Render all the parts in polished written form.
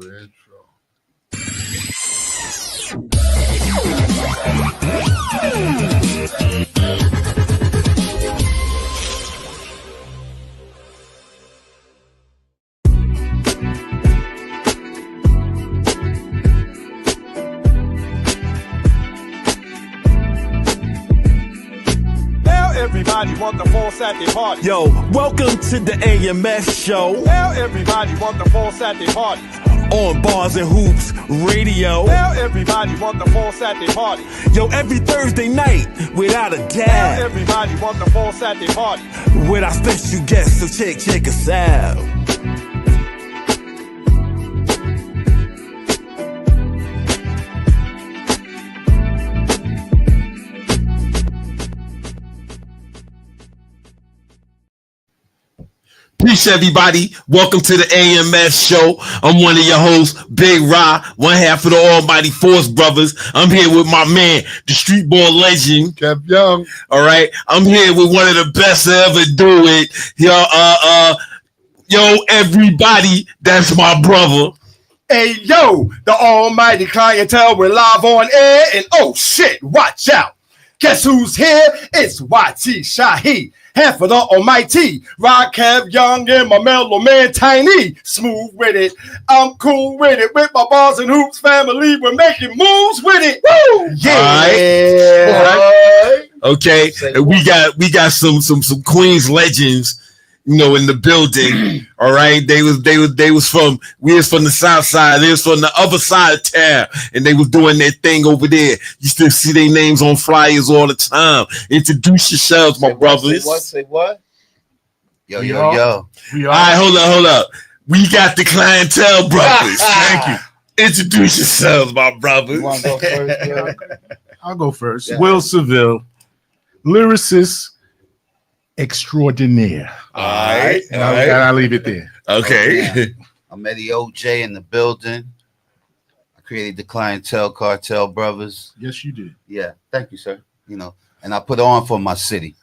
the intro. Everybody want the full Saturday party. Yo, welcome to the AMS show. Tell everybody want the full Saturday party. On Bars and Hoops Radio. Tell everybody want the full Saturday party. Yo, every Thursday night, without a Tell doubt. everybody want the full Saturday party. With our special guests, so check us out. Peace, everybody. Welcome to the AMS show. I'm one of your hosts, Big Ra, one half of the Almighty Force Brothers. I'm here with my man, the street ball legend, Kev Young. All right. I'm here with one of the best to ever do it. Yo, everybody, that's my brother. Hey, yo, the almighty clientele, we're live on air, and oh shit, watch out. Guess who's here? It's YT Shahi, half of the almighty. Rock Kev Young and my mellow man Tiny. Smooth with it, I'm cool with it. With my Bars and Hoops family, we're making moves with it. Woo! Yeah. All right. Okay. And we got some Queens legends, you know, in the building. All right. We was from the south side. They was from the other side of town, and they was doing their thing over there. You still see their names on flyers all the time. Introduce yourselves, my brothers. Say what? Yo. All right, hold up. We got the Clientele brothers. Thank you. Introduce yourselves, my brothers. You want to go first, bro? I'll go first. Yeah. Will Seville, lyricist extraordinaire. All right. And I'll leave it there. Okay. I'm Eddie OJ in the building. I created the Clientele, Cartel Brothers. Yes, you did. Yeah, thank you, sir. You know, and I put on for my city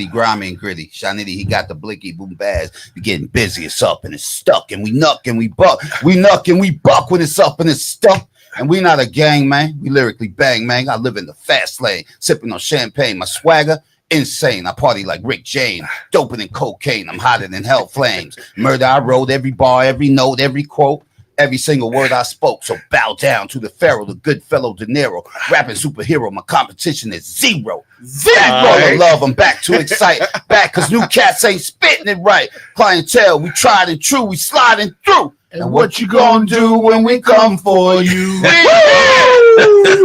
grimy and gritty. Shanity, he got the blicky boom bass. We getting busy, it's up and it's stuck, and we knuck and we buck. We knuck and we buck when it's up and it's stuck. And we not a gang, man. We lyrically bang, man. I live in the fast lane, sipping on champagne. My swagger, insane. I party like Rick James, doper than cocaine. I'm hotter than hell flames. Murder, I wrote every bar, every note, every quote, every single word I spoke. So bow down to the pharaoh, the good fellow De Niro, rapping superhero. My competition is zero. Back, love. I'm back to excite. Back because new cats ain't spitting it right. Clientele, we tried and true. We sliding through. And what you gonna do when we come for you?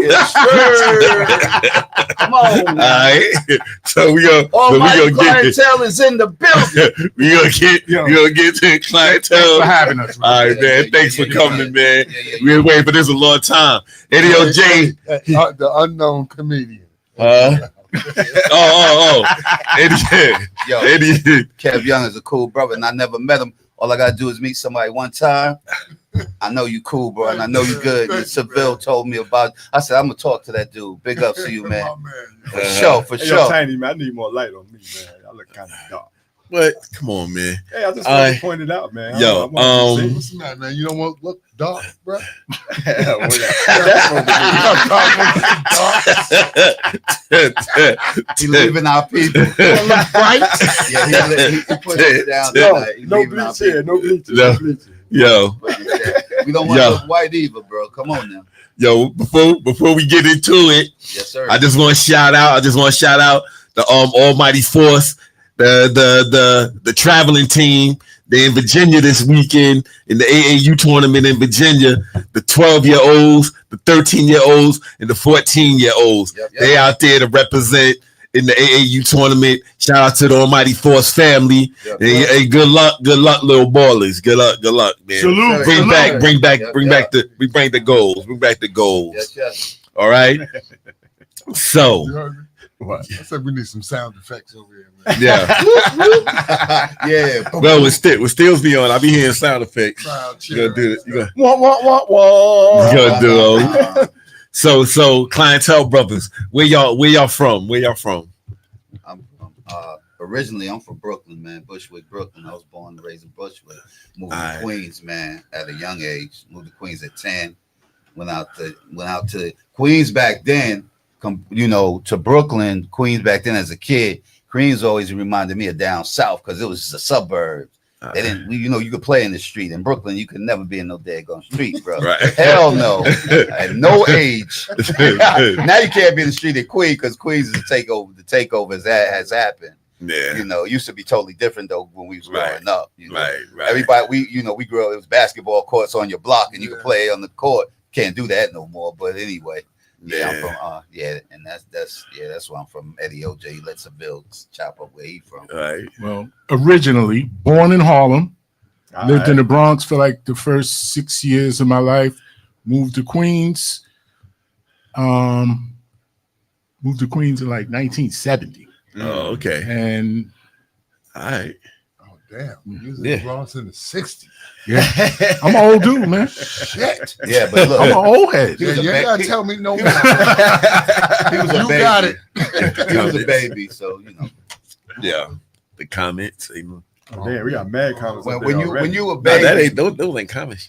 Yes, sir. Come on. All right. So we gonna clientele is in the building. we gonna get to the Clientele. Thanks for having us. All right, man. Thanks for coming, man. We've been waiting for this a long time. Eddie OJ. The unknown comedian. Oh. Eddie. Kev Young is a cool brother, and I never met him. All I gotta do is meet somebody one time. I know you cool, bro, and I know you good. And Seville told me about. I said I'm gonna talk to that dude. Big ups to you, man. For sure. Yo, Tiny, man, I need more light on me, man. I look kind of dark. But come on, man. Hey, I just wanted to point it out, man. Yo, What's the matter, man? You don't want to look dark, bro? He leaving our people. Right? Yeah, he put it down. No bleach here. No bleach. Yo. We don't want to look white either, bro. Come on now. Yo, before we get into it, yes, sir. I just want to shout out the Almighty Force, the traveling team. They're in Virginia this weekend in the AAU tournament in Virginia. The 12-year-olds, the 13-year-olds, and the 14-year-olds. Yep. They out there to represent in the AAU tournament. Shout out to the Almighty Force family. Yep. Hey, good luck, little ballers. Good luck, man. Salute. Bring back the goals. Yes. All right. So. What? I said we need some sound effects over here, man. Yeah. Yeah. Well, with Stills be on, I'll be hearing sound effects. You gonna do it. You gonna do it. So Clientele brothers, where y'all from? I'm from originally I'm from Brooklyn, man. Bushwick, Brooklyn. I was born and raised in Bushwick. Moved to Queens, man, at a young age. Moved to Queens at 10. Went out to Queens back then. To Brooklyn, Queens back then as a kid. Queens always reminded me of down south because it was the suburbs. They didn't, you could play in the street. In Brooklyn, you could never be in no daggone street, bro. Right. Hell no. At no age. Now you can't be in the street at Queens because Queens is the takeover. The takeover has happened. Yeah. It used to be totally different though when we was growing up. Right. Everybody, we grew up. It was basketball courts on your block, and you could play on the court. Can't do that no more. But anyway. Yeah, I'm from and that's where I'm from. Eddie OJ let Seville chop up where he from. Right. Well, originally born in Harlem, lived in the Bronx for like the first 6 years of my life. Moved to Queens. Moved to Queens in like 1970. Oh, okay. And all right. Oh damn, you was in the Bronx in the '60s. Yeah, I'm an old dude, man. Shit. Yeah, but look, I'm an old head. Yeah, you ain't gotta tell me no more. He was a You baby. got it. He was a baby, so Yeah. The comments. Oh, damn, we got mad comments. When you a No, baby, that ain't those ain't comments.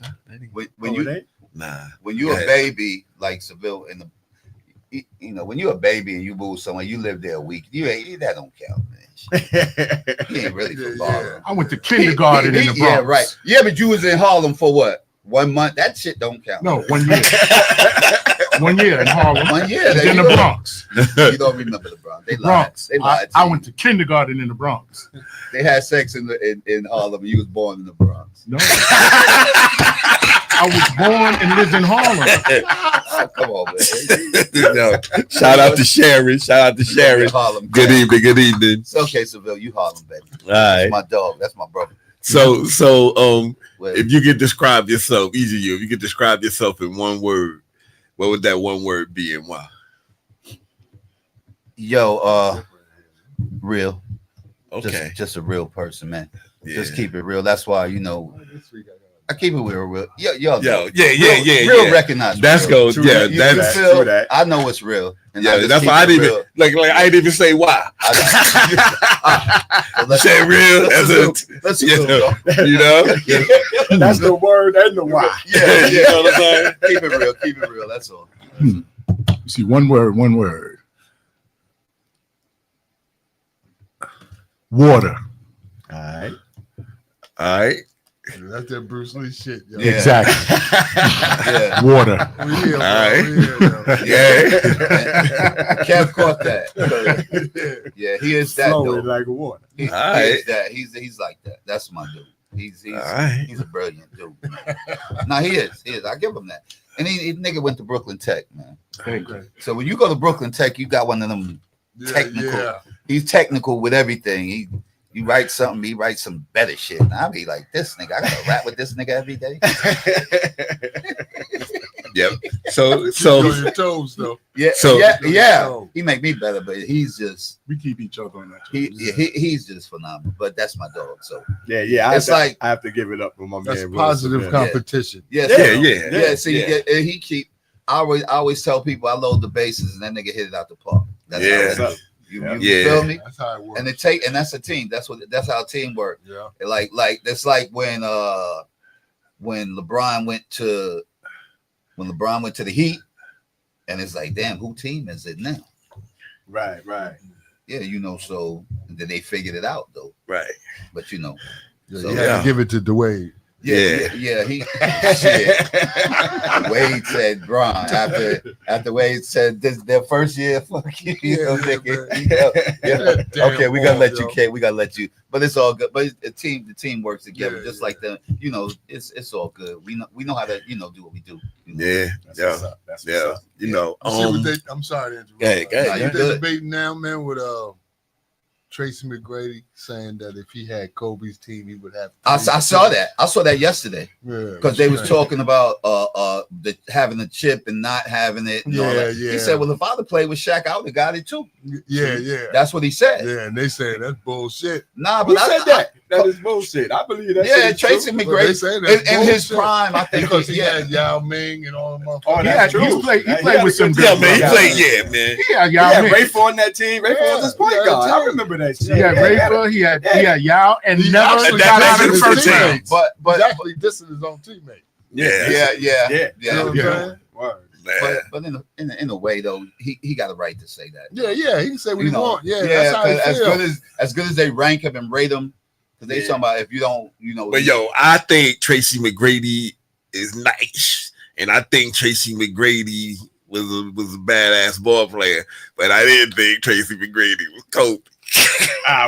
when you Nah. when you a baby like Seville in the when you're a baby and you move somewhere, you live there a week. That don't count, man. He ain't really from Harlem. I went to kindergarten in the Bronx. Yeah, right. Yeah, but you was in Harlem for what? 1 month? That shit don't count. No, 1 year. 1 year in Harlem. 1 year. In the Bronx. You don't remember the Bronx. They lied. They lied. I went to kindergarten in the Bronx. They had sex in Harlem. You was born in the Bronx. No. I was born and lived in Harlem. Oh, come on, man. Shout out to Sharon. Harlem. Good evening. It's okay, Seville. You Harlem, baby. All right. That's my dog. That's my brother. So if you could describe yourself, each of you, if you could describe yourself in one word, what would that one word be and why? Yo, real. Okay. Just a real person, man. Yeah. Just keep it real. That's why, I keep it real. Yo, Real recognize. That's real. good. Yeah, that's True that. I know it's real. And that's why I didn't even like I didn't even say why. Let's say real as let's That's the word and the why. Yeah. You know what I'm saying? Keep it real. That's all. You see, one word. Water. All right. That's that Bruce Lee shit. Yo. Yeah. Exactly. Yeah. Water. We here, bro. All right. We here, yo. Yeah. Kev caught that. Yeah, he is that Flowing though. like water. He is that. He's like that. That's my dude. He's a brilliant dude. No, he is. I give him that. And he nigga went to Brooklyn Tech, man. Okay. So when you go to Brooklyn Tech, you got one of them technical. Yeah. He's technical with everything. You write something, he writes some better shit. And I'll be like, this nigga, I gotta rap with this nigga every day. Yep. So On your toes, though. Yeah. So- Yeah. He make me better, but he's just We keep each other on that. he's just phenomenal. But that's my dog. So Yeah. It's like- I have to give it up for my That's man. positive Wilson, competition. yeah. See, and he keep. I always tell people I load the bases and that nigga hit it out the park. That's how it is. You feel me? That's how it works. And that's a team. That's how a team works. Yeah. Like that's like when LeBron went to the Heat, and it's like, damn, who team is it now? Right. Yeah, so then they figured it out though. right. But Yeah, So- you had to give it to Dwayne. Yeah. He shit. Wade said Bron after Wade said this their first year. Fuck you, nigga. Damn Okay, we gotta let ball, you, Kate. We gotta let you. But it's all good. But the team works together, Yeah, just yeah. like the. It's all good. We know how to do what we do. Yeah. That's Yeah. what's up. That's what's Yeah. up. You know. You see what I'm sorry to interrupt. Go ahead. Nah, you They're good. debating now, man, with Tracy McGrady saying that if he had Kobe's team, he would have. I saw that. I saw that yesterday because they was talking about having the chip and not having it. And all that. Yeah. He said, "Well, if I'd have played with Shaq, I would have got it too." Yeah. That's what he said. Yeah, and they saying that's bullshit. Nah, Who but said that? that is bullshit. I believe that. Yeah, shit is Tracy true. Well, they McGrady say that's in his bullshit. prime, I think. Because he Yeah, had Yao Ming and all them Oh, motherfuckers. that's He true. played He with had some a good Yeah, man, he guys. played, yeah, man. He had Yeah, Yao Ming. Rafe on that team. Rafe was his point Yeah, guard. I team. remember that shit. He had Rafer, he had Yao, and He never actually got out dissing of the his first round. teammates. but He's actually dissing his own teammate. yeah. Yeah. You know what I'm Yeah. saying? Word. Man. But in a way though, he got a right to say that. Yeah, he can say what You he know, want. Yeah, that's how he 'cause feel. as good as they rank him and rate him, because they Yeah. talking about if you don't, you know. But yo, I think Tracy McGrady is nice, and I think Tracy McGrady was a badass ball player. But I didn't think Tracy McGrady was Kobe.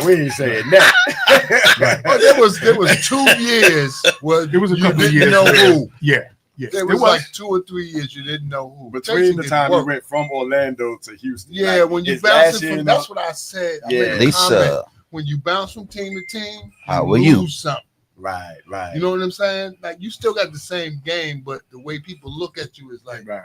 We ain't saying that. Oh, there was 2 years where It was a you couple of didn't years. know who. Yeah. There It was was. like 2 or 3 years you didn't know who. Between Tracy the did time work. he went from Orlando to Houston. Yeah, like, when you his bounce last it year from, in that's the- what I said. I Yeah. made a comment. Lisa, When you bounce from team to team, How are you? lose something. Right. You know what I'm saying? Like you still got the same game, but the way people look at you is like, Right.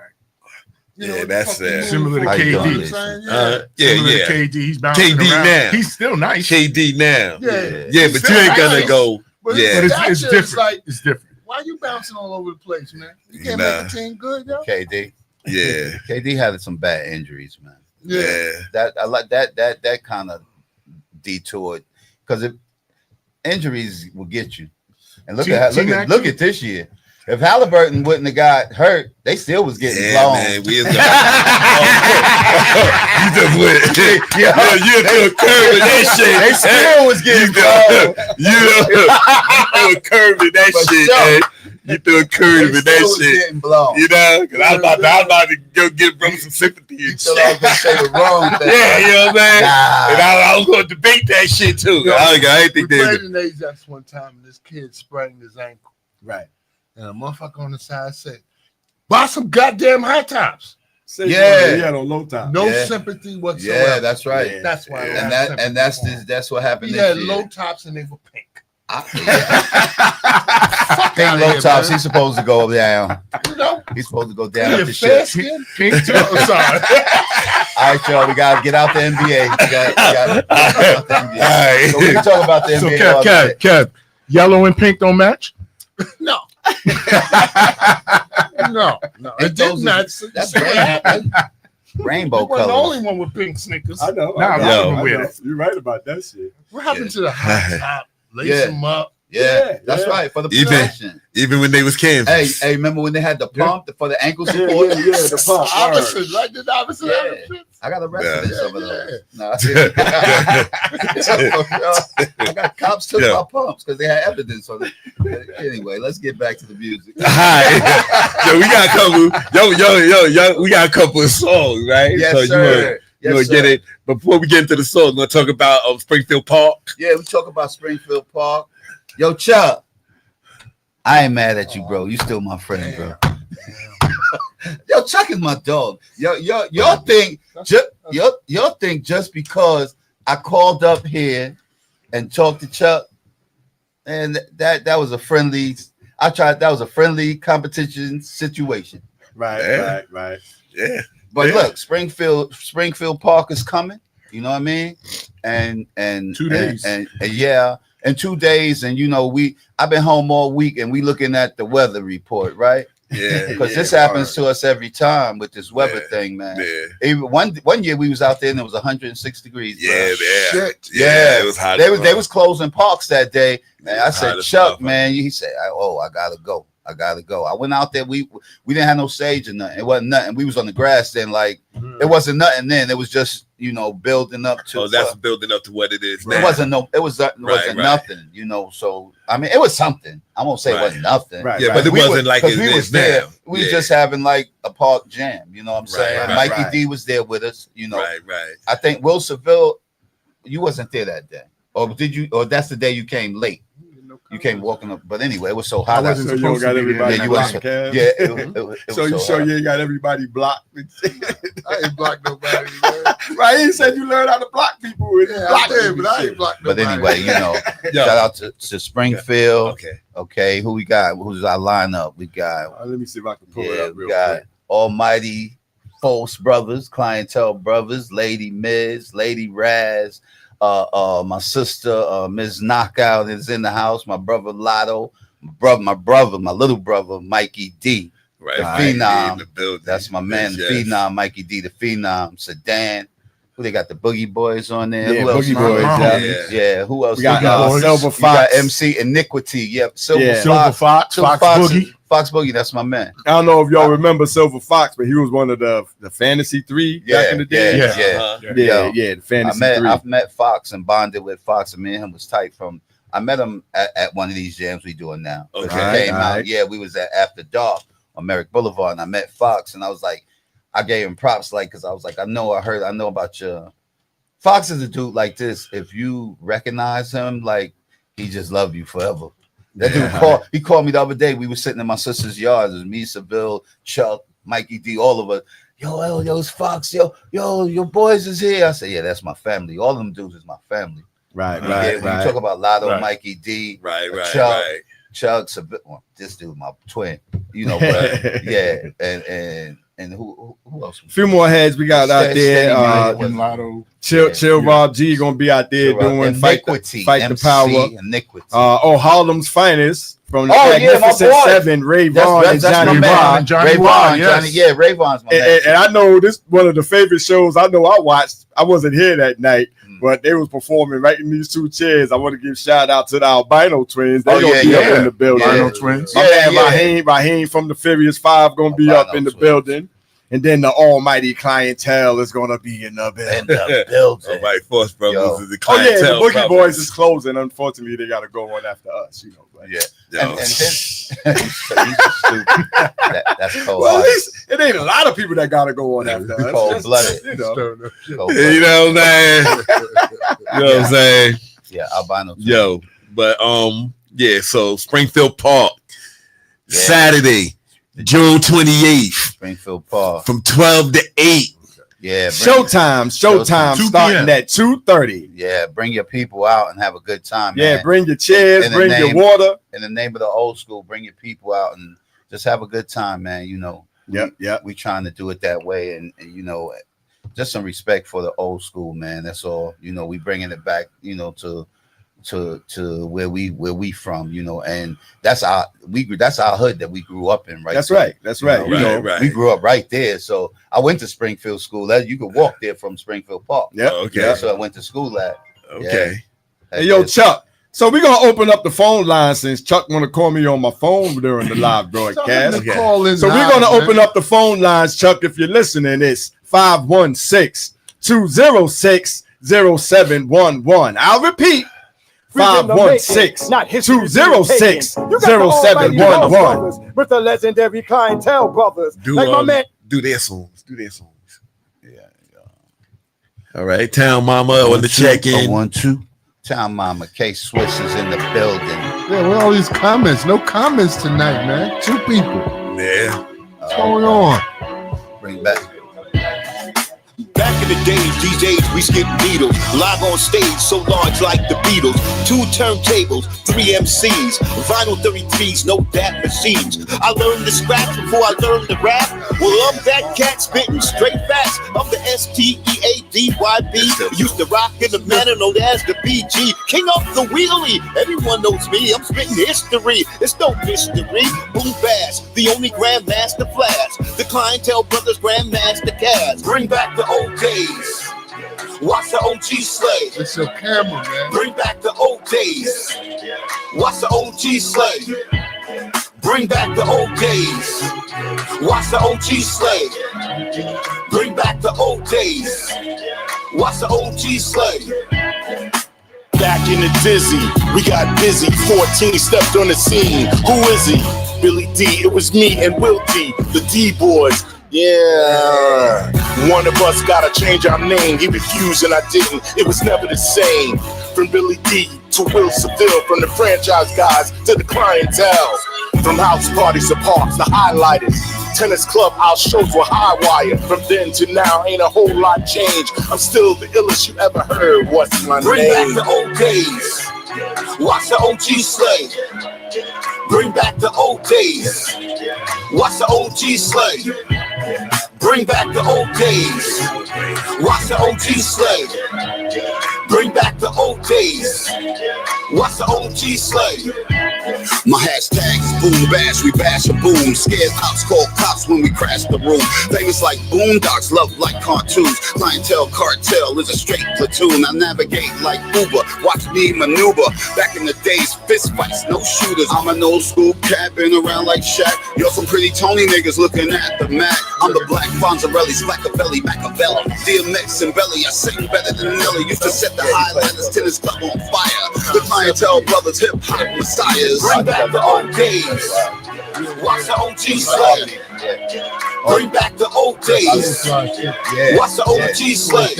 you know, Yeah, what the that's fuck you similar to moving for? How you You know what doing, I'm Lisa? saying? Yeah. Similar to Yeah. KD, he's bouncing KD around. now. He's still nice. KD now. Yeah. Yeah, but you ain't gonna nice. go. But Yeah. But his it's stature is different. like, It's different. why you bouncing all over the place, man? You can't Nah. make a team good, yo. KD. Yeah. KD had some bad injuries, man. Yeah. That I like that kind of detoured because if injuries will get you. And look at this year. If Halliburton wouldn't have got hurt, they still was getting Yeah, blown. man. We is you just went. You threw a curve in that shit. They still was getting blown. You threw a curve in that For shit, sure. man. You threw a curve They in still that was shit. getting blown. You know, because I was about to go give brother some sympathy You and thought I was shit. gonna say the wrong thing. Yeah, you know what I'm saying? Nah. And I was going to debate that shit too. Yo, I ain't We think they. played in Ajax one time, and this kid sprained his ankle. Right. And a motherfucker on the side said, buy some goddamn high tops. He had on low top. No Yeah. sympathy whatsoever. Yeah, that's right. Yeah. That's why. I And don't that have and that's sympathy for him. that's what happened. He this had year. low tops and they were pink. Pink outta low here, tops. man. He's supposed to go down. You know, He's supposed to go down he with a the fair shit. skin. Pink too. I'm sorry. All right, y'all. We gotta get out the NBA. We gotta get out the NBA. Alright. So we can talk about the So NBA. all night. Kev, yellow and pink don't match. No. no. It Ain't did those- not. That's You rainbow wasn't the colors. only one with pink sneakers. I know. Nah, I know, yo. I with know. it. You're right about that shit. What happened to the high top? Lace Yeah. them up. Yeah, that's Yeah. right. For the Even- protection. Even when they was Kansas. Hey, remember when they had the pump for the ankle Yeah, support? the pump. Opposite, right? The opposite Yeah. outfit. I got arrested in some of those. No, I got cops took Yeah. my pumps because they had evidence on it. Anyway, let's get back to the music. Hi. Yo, we got a couple. Yo, we got a couple of songs, right? Yes, so sir. you wanna get it. Before we get into the song, we're gonna talk about Springfield Park. Yeah, we talk about Springfield Park. Yo, Chuck, I ain't mad at you, bro. You still my friend, bro. Yo, Chuck is my dog. Y'all think just because I called up here and talked to Chuck, and that was a friendly. That was a friendly competition situation. Right. Yeah. But Yeah. look, Springfield Park is coming. You know what I mean? And 2 days. and yeah, in 2 days. And I've been home all week, and we looking at the weather report, right? Yeah. Because this happens to us every time with this weather thing, man. Yeah. Even one year we was out there and it was 106 degrees. bro. Yeah. Shit. Yeah. It was hot. They was closing parks that day. And I was hot said, as Chuck, motherfucker. man, he said, I gotta go. I went out there. We didn't have no sage or nothing. It wasn't nothing. We was on the grass then. Like it wasn't nothing then. It was just building up to. Oh, that's building up to what it is now. It wasn't wasn't Right. nothing. So I mean, it was something. I won't say it wasn't nothing. Right. Yeah, but it We wasn't like because it we is was there. now. We Yeah. was just having like a park jam. You know what I'm Right, saying? right, Mikey right. D was there with us. Right. I think Will Seville, you wasn't there that day, or did you? Or that's the day you came late. You came walking up, but anyway, it was so hot. I wasn't So you don't supposed got to be there. everybody Yeah, you blocked, wasn't- Kev? Yeah. So you was sure hot. you ain't got everybody blocked? I ain't blocked nobody, man. Right? He said you learned how to block people. And Yeah, I block did, them but and I shit. ain't blocked But nobody. anyway, Yo. shout out to Springfield. Okay. Okay, who we got? Who's our lineup? We got Let me see if I can pull it yeah, up we real got quick. Almighty False Brothers, Clientele Brothers, Lady Miz, Lady Raz, My sister, Ms. Knockout is in the house. My brother Lotto, my little brother Mikey D, Right. the In Phenom. the building. That's my man, the Yes. Phenom, Mikey D, the Phenom, Sedan. Who they got the Boogie Boys on there? Yeah, Who else? Boogie Boys, yeah. Yeah. Who else? We got Boys. Silver You Fox. got MC Iniquity. Yep. Silver Silver Fox, Silver Fox Boogie. Fox Boogie. That's my man. I don't know if y'all remember Silver Fox, but he was one of the Fantasy 3 back in the day. Yeah. Yeah. The Fantasy 3. I've met Fox and bonded with Fox, and me and him was tight from. I met him at one of these jams we doing now. Okay. He came out. Alright. Yeah, we was at After Dark on Merrick Boulevard, and I met Fox, and I was like, I gave him props, like, because I was like, I know about your. Fox is a dude like this. If you recognize him, like, he just love you forever. That dude called me the other day. We were sitting in my sister's yard. It was me, Seville, Chuck, Mikey D, all of us. Yo, it's Fox. Yo, your boys is here. I said, yeah, that's my family. All of them dudes is my family. Right. When you talk about Lotto, Right. Mikey D, Right. Chuck, Seville, well, this dude, my twin. You know, but yeah, and who else? A few more heads we got out there. And Lotto. Chill Rob G gonna be out there doing fight the power. Iniquity. Harlem's finest from the my Magnificent boy. Seven, Ray Vaughn and That's Johnny my man. Vaughn. Johnny Ray Vaughn, Vaughn, yes. Ray Vaughn's my man. And I know this one of the favorite shows I know I watched. I wasn't here that night, but they was performing right in these two chairs. I want to give shout out to the albino twins. They gonna be up in the building. Albino twins. My man Raheem from the Furious Five gonna be up in the building. And then the almighty Clientele is gonna be in the building. In the building. All right, Force Brothers Yo. is the Oh yeah, the Clientele Boogie brothers. Boys is closing. Unfortunately, they gotta go on after us, you know. But. Yeah. Yo. And then he's stupid. That's cold. Well, at least it ain't a lot of people that gotta go on after us. Cold-blooded. You know. You know what I'm saying? You know what I'm saying? Yeah, albino. Yo, but yeah, so Springfield Park, Yeah. Saturday, June 28th, Springfield Park. from 12 to 8. Yeah. Showtime 2 starting p.m. at 2:30. Yeah, bring your people out and have a good time. Yeah, man. bring your chairs, In the bring your name- water. In the name of the old school, bring your people out and just have a good time, man. You know, Yep. we trying to do it that way, and you know, just some respect for the old school, man. That's all. You know, we bringing it back, you know, to where we from, you know, and that's our hood that we grew up in, right? That's there. right. That's right. You know, Right. we grew up right there. So I went to Springfield School. You could walk there from Springfield Park. Yep. Okay. Yeah, so I went to school at. Okay. Hey, yo, Chuck. So we're gonna open up the phone line since Chuck wanna call me on my phone during the live broadcast. Okay. So we're gonna open up the phone lines, Chuck. If you're listening, it's 516-206-0711. I'll repeat. 516-206-0711. With the legendary Clientele brothers. Do Like my man. do their songs. Yeah. All right, Town Mama on the check-in. 1-2. Town Mama K Swiss is in the building. Yeah, with all these comments. No comments tonight, man. 2 people. Yeah. What's going on? Bring back. Back in the days, DJs, we skip needles. Live on stage, so large like the Beatles. 2 turntables, 3 MCs. Vinyl 33s, no DAT machines. I learned to scratch before I learned to rap. Well, I'm that cat spitting straight facts. I'm the STEADYB. Used to rock in the manner known as the BG. King of the wheelie. Everyone knows me. I'm spitting history. It's no mystery. Boom Bass, the only Grandmaster Flash. The Clientele Brothers Grandmaster Cash. Bring back the old days. Watch the OG slay. It's your camera, man. Bring back the old days. Watch the OG slay. Bring back the old days. Watch the OG slay. Bring back the old days. Watch the OG slay. Back in the dizzy, we got busy. 14 stepped on the scene. Who is he? Billy D. It was me and Will D, the D boys. Yeah. One of us gotta change our name. He refused and I didn't. It was never the same. From Billy D to Will Seville, from the franchise guys to the Clientele. From house parties to parks, the highlighters. Tennis club, our shows were high wire. From then to now, ain't a whole lot changed. I'm still the illest you ever heard. What's my name? Bring back the old days. Watch the OG slay. Bring back the old days. Watch the OG slay. Bring back the old days. Watch the OG slay. Bring back the old days. Watch the OG slay. My hashtags boom bash, we bash a boom. Scared cops call cops when we crash the room. Famous like boondocks, love like cartoons. Clientele, cartel is a straight platoon. I navigate like Uber, watch me maneuver. Back in the days, fist fights, no shooters. I'm an old school cat, been around like Shaq. Yo, some pretty Tony niggas looking at the Mac. I'm the black Fonzarelli, Machiavelli, Machiavelli. DMX and Belly, I sing better than Nelly. Used to set the Highlanders tennis club on fire. The Clientele brothers, hip hop messiahs. Bring back the old days. Watch the OG slay. Bring back the old days. Watch the OG slay.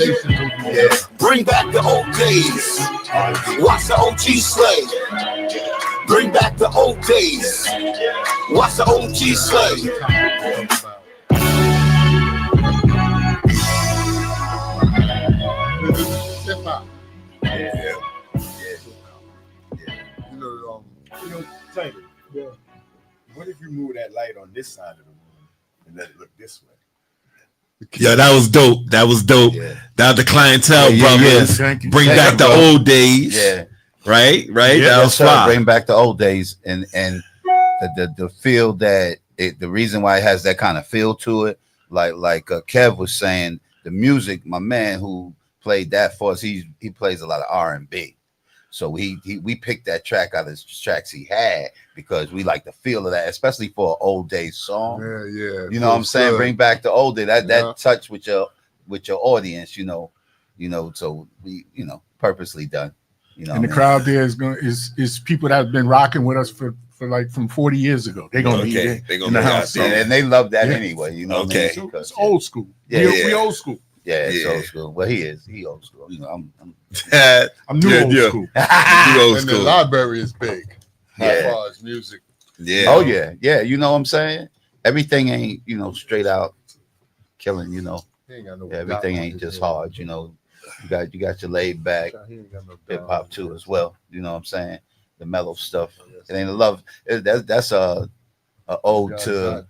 Bring back the old days. Watch the OG slay. Bring back the old days. Watch the OG slay. Taylor, what if you move that light on this side of the room and let it look this way? Yeah, that was dope. That was dope. Yeah. That was the Clientele brothers. Thank you. Bring Thank back you, the bro. old days. Yeah. Right. Yeah, That was sir. fly. Bring back the old days and the feel that the reason why it has that kind of feel to it, like Kev was saying, the music. My man who played that for us, he plays a lot of R&B, so we picked that track out of the tracks he had because we like the feel of that, especially for an old days song. Yeah. You know what I'm saying? Good. Bring back the old day. That Yeah. touch with your audience. You know. So we purposely done. And the crowd there is people that have been rocking with us for like from 40 years ago. They're gonna be there They gonna in the be house. out there. and they love that Yeah. anyway. You know. Okay. What I mean? So it's old school. Yeah, We old school. Yeah, it's Yeah. old school. Well, he old school. You know, I'm I'm new old Yeah. school. You old And the school. library is big Yeah. as far as music. Yeah. Oh yeah. You know what I'm saying? Everything ain't straight out killing. He ain't got no Everything dot on ain't his just head. hard. You got your laid back He ain't got no hip dot hop on too his as well. You know what I'm saying? The mellow stuff. It ain't a love. That's a ode head. to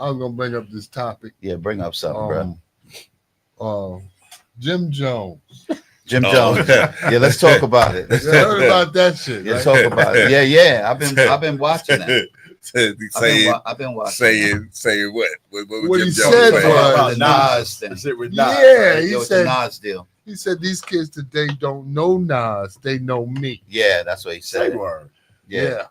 I was gonna bring up this topic. bring up something, bro. Jim Jones. Jim Oh. Jones. Yeah, let's talk about it. Let's You talk heard about that shit, Yeah, right? talk about it. Yeah. I've been watching that. I've been watching. saying what? What he Jim said Jones was- saying? About the Nas thing. The shit with Nas. Yeah, he With said the Nas deal. he said these kids today don't know Nas, they know me. Yeah, that's what he Say said. word. Yeah.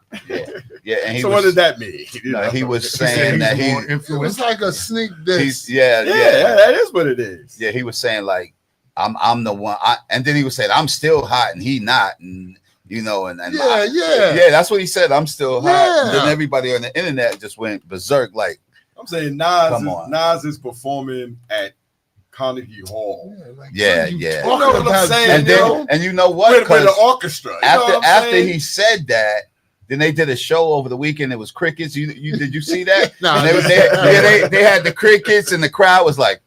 And he So was, what does that mean? he was He said saying he's that more It influential. was like a sneak diss. Yeah, that is what it is. Yeah, he was saying like I'm the one. And then he was saying I'm still hot and he not, and Yeah. that's what he said. I'm still hot. Yeah. And then everybody on the internet just went berserk. Like, I'm saying Come on. Nas is performing at Carnegie Hall. Like, Yeah, what are you yeah. talking You know what I'm about, saying, Jim and then Jones? and you know what? With the 'Cause orchestra. You know what I'm after saying? he said that, then they did a show over the weekend. It was crickets. You did you see that? Nah, And they had the crickets, and the crowd was like,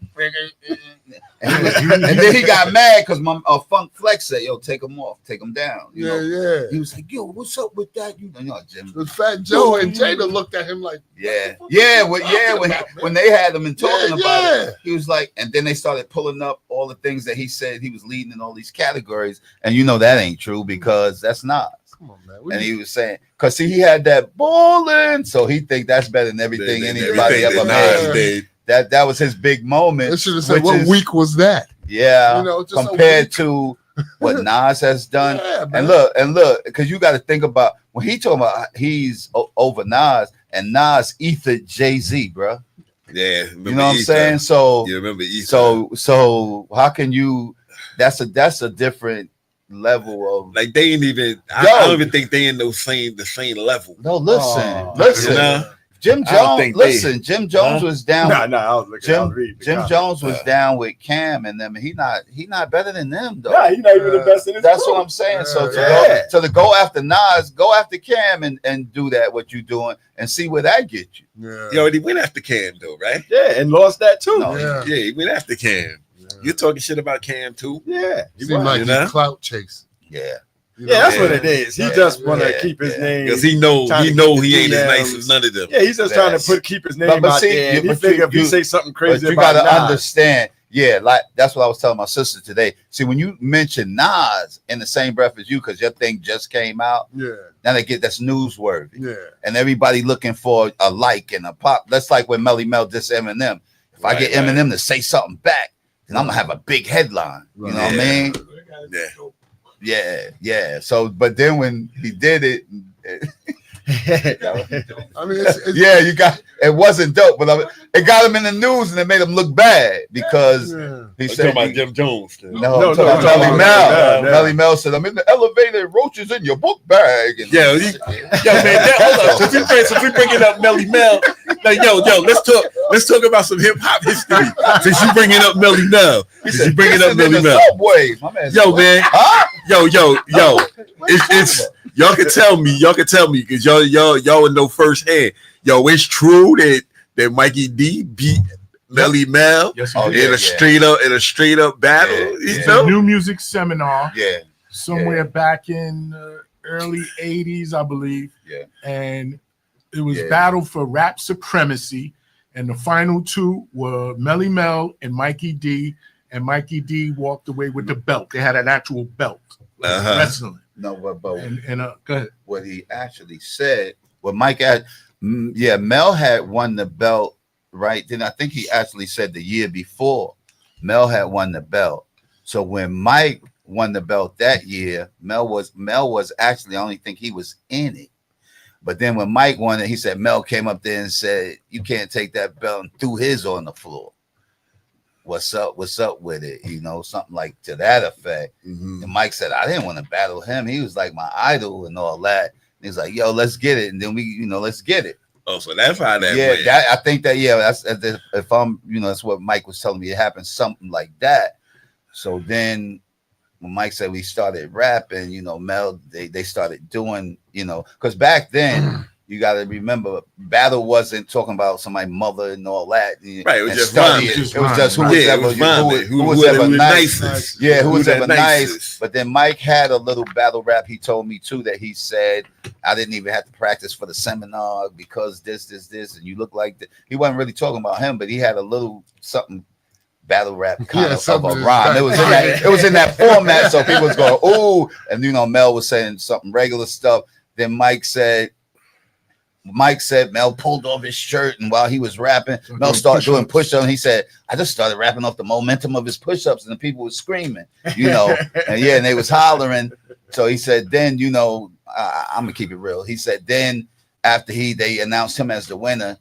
and then he got mad because Funk Flex said, "Yo, take him off, take him down." You know? Yeah. He was like, "Yo, what's up with that?" You know, Jim. The Fat Joe and Jada looked at him like, When they had him and talking about Yeah. it, he was like, and then they started pulling up all the things that he said he was leading in all these categories, and that ain't true because that's not. come on, man. And he was saying, because he had that bowling, so he think that's better than everything anybody ever made. That was his big moment. They should have said, which what is- week was that? Yeah, Just a compared week. to what Nas has done. Yeah, man. And look, because you got to think about when he talking about he's over Nas and Nas ethered Jay-Z, bro. Yeah, You know what I'm saying? So You remember Ether? so how can you? That's a different level of. Like they ain't even. I Yo. don't even think they in the same level. No, listen. You know? Jim I don't Jones. think Jim Jones was down. I was looking. I was reading the Jim comments. Jones was down with Cam and them. He not better than them though. Nah, he's not even the best in his That's crew. what I'm saying. So Yeah. to go after Nas, go after Cam and do that what you doing and see where that gets you. Yeah. He already went after Cam though, right? Yeah, and lost that too. No, Yeah. Yeah, he went after Cam. You're talking shit about Cam too. Yeah, He seemed like You he know? clout chasing. Yeah. You yeah, that's Yeah. what it is. He Yeah. just want to Yeah. keep his Yeah. name Because he know Trying to he get ain't the as nice DMs. as none of them. Yeah, he's just trying Yes. to keep his name But out see, there. And he but figure if you- he say something But crazy you about gotta Nas, understand, Yeah, like that's what I was telling my sister today. See, when you mention Nas in the same breath as you, because your thing just came out, Yeah. now that's newsworthy. Yeah. And everybody looking for a like and a pop. That's like when Melly Mel dissed Eminem. If I get Eminem to say something back, then I'm gonna have a big headline. You know what I mean? Yeah. So, but then when he did it, I mean, it's yeah, it wasn't dope, but it got him in the news and it made him look bad because he said about Jim Jones. no, Melly Mel. Melly Mel said, "I'm in the elevator, roaches in your book bag." And man, hold up. Since we bringing up Melly Mel, like let's talk about some hip hop history. Since you bringing up Melly Mel, you bringing up Melly Mel. Subway, my man. Yo, man, yo, it's y'all can tell me because y'all would know firsthand. Yo, it's true that Mikey D beat Melly Mel in a straight up battle. It's a new music seminar. Yeah. Somewhere back in the early 80s, I believe. Yeah. And it was battle for rap supremacy. And the final two were Melly Mel and Mikey D. And Mikey D walked away with the belt. They had an actual belt. Wrestling. No, but go ahead. What he actually said, what Mike had, Mel had won the belt, right? Then I think he actually said the year before Mel had won the belt. So when Mike won the belt that year, Mel was actually, I only think he was in it. But then when Mike won it, he said Mel came up there and said, "You can't take that belt," and threw his on the floor. What's up with it? You know, something like to that effect. And Mike said, "I didn't want to battle him. He was like my idol and all that." And he's like, "Yo, let's get it." And then let's get it. Oh, so that's how that went. I think that, that's if I'm, that's what Mike was telling me. It happened something like that. So then when Mike said we started rapping, Mel, they started doing, because back then, you got to remember, battle wasn't talking about somebody's mother and all that. Right, it was just rhyming. It was just who was ever nice. Yeah, who was ever nice. But then Mike had a little battle rap. He told me too that he said, "I didn't even have to practice for the seminar because this, and you look like that." He wasn't really talking about him, but he had a little something battle rap kind of a rhyme. It was in that format. So people was going, "Ooh," and Mel was saying something regular stuff. Then Mike said Mel pulled off his shirt, and while he was rapping, Mel started doing push-ups. He said, "I just started rapping off the momentum of his push-ups," and the people were screaming, and they was hollering. So he said, then, I'm gonna keep it real. He said, then after they announced him as the winner,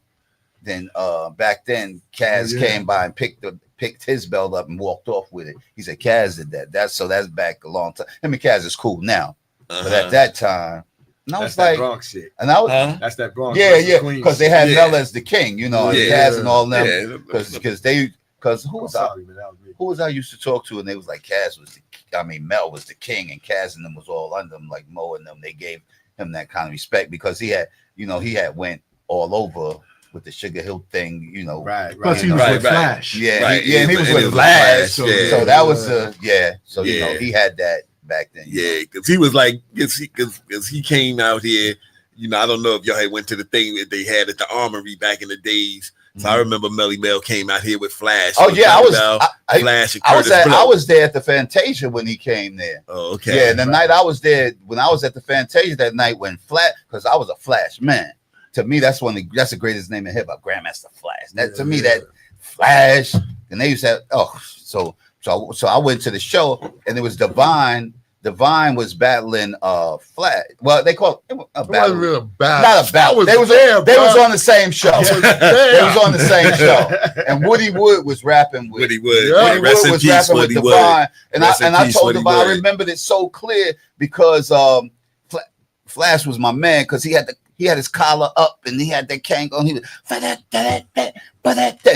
then back then Kaz came by and picked his belt up and walked off with it. He said Kaz did that. That's back a long time. Him and Kaz is cool now, but at that time. And I was like, Bronx shit. And I was, that's that Bronx. Yeah, because they had Mel as the king, and Kaz and all them, because who was I used to talk to, and they was like Mel was the king, and Kaz and them was all under him, like Mo and them. They gave him that kind of respect because he had went all over with the Sugar Hill thing, Right. Plus he was with Flash. And he was with Flash. So that was So he had that. Back then, because he was like, because he came out here. I don't know if y'all had went to the thing that they had at the Armory back in the days. So I remember Melly Mel came out here with Flash. Oh yeah, Flash and Curtis Blow. I was there at the Fantasia when he came there. Oh, okay. Yeah, the night I was there, when I was at the Fantasia that night, when because I was a Flash man. To me, that's the greatest name in hip hop, Grandmaster Flash. That me, that Flash, and they used to have, so I went to the show, and it was Divine. Divine was battling Flash. Well, they call it a battle. It wasn't really a battle. Not a battle. They was on the same show. They was on the same show. And Woody Wood was rapping with Woody Wood. Yeah. Woody Wood was rapping with Divine. And I told Divine, I remembered it so clear because Flash was my man because he had his collar up and he had that Kangol on. He was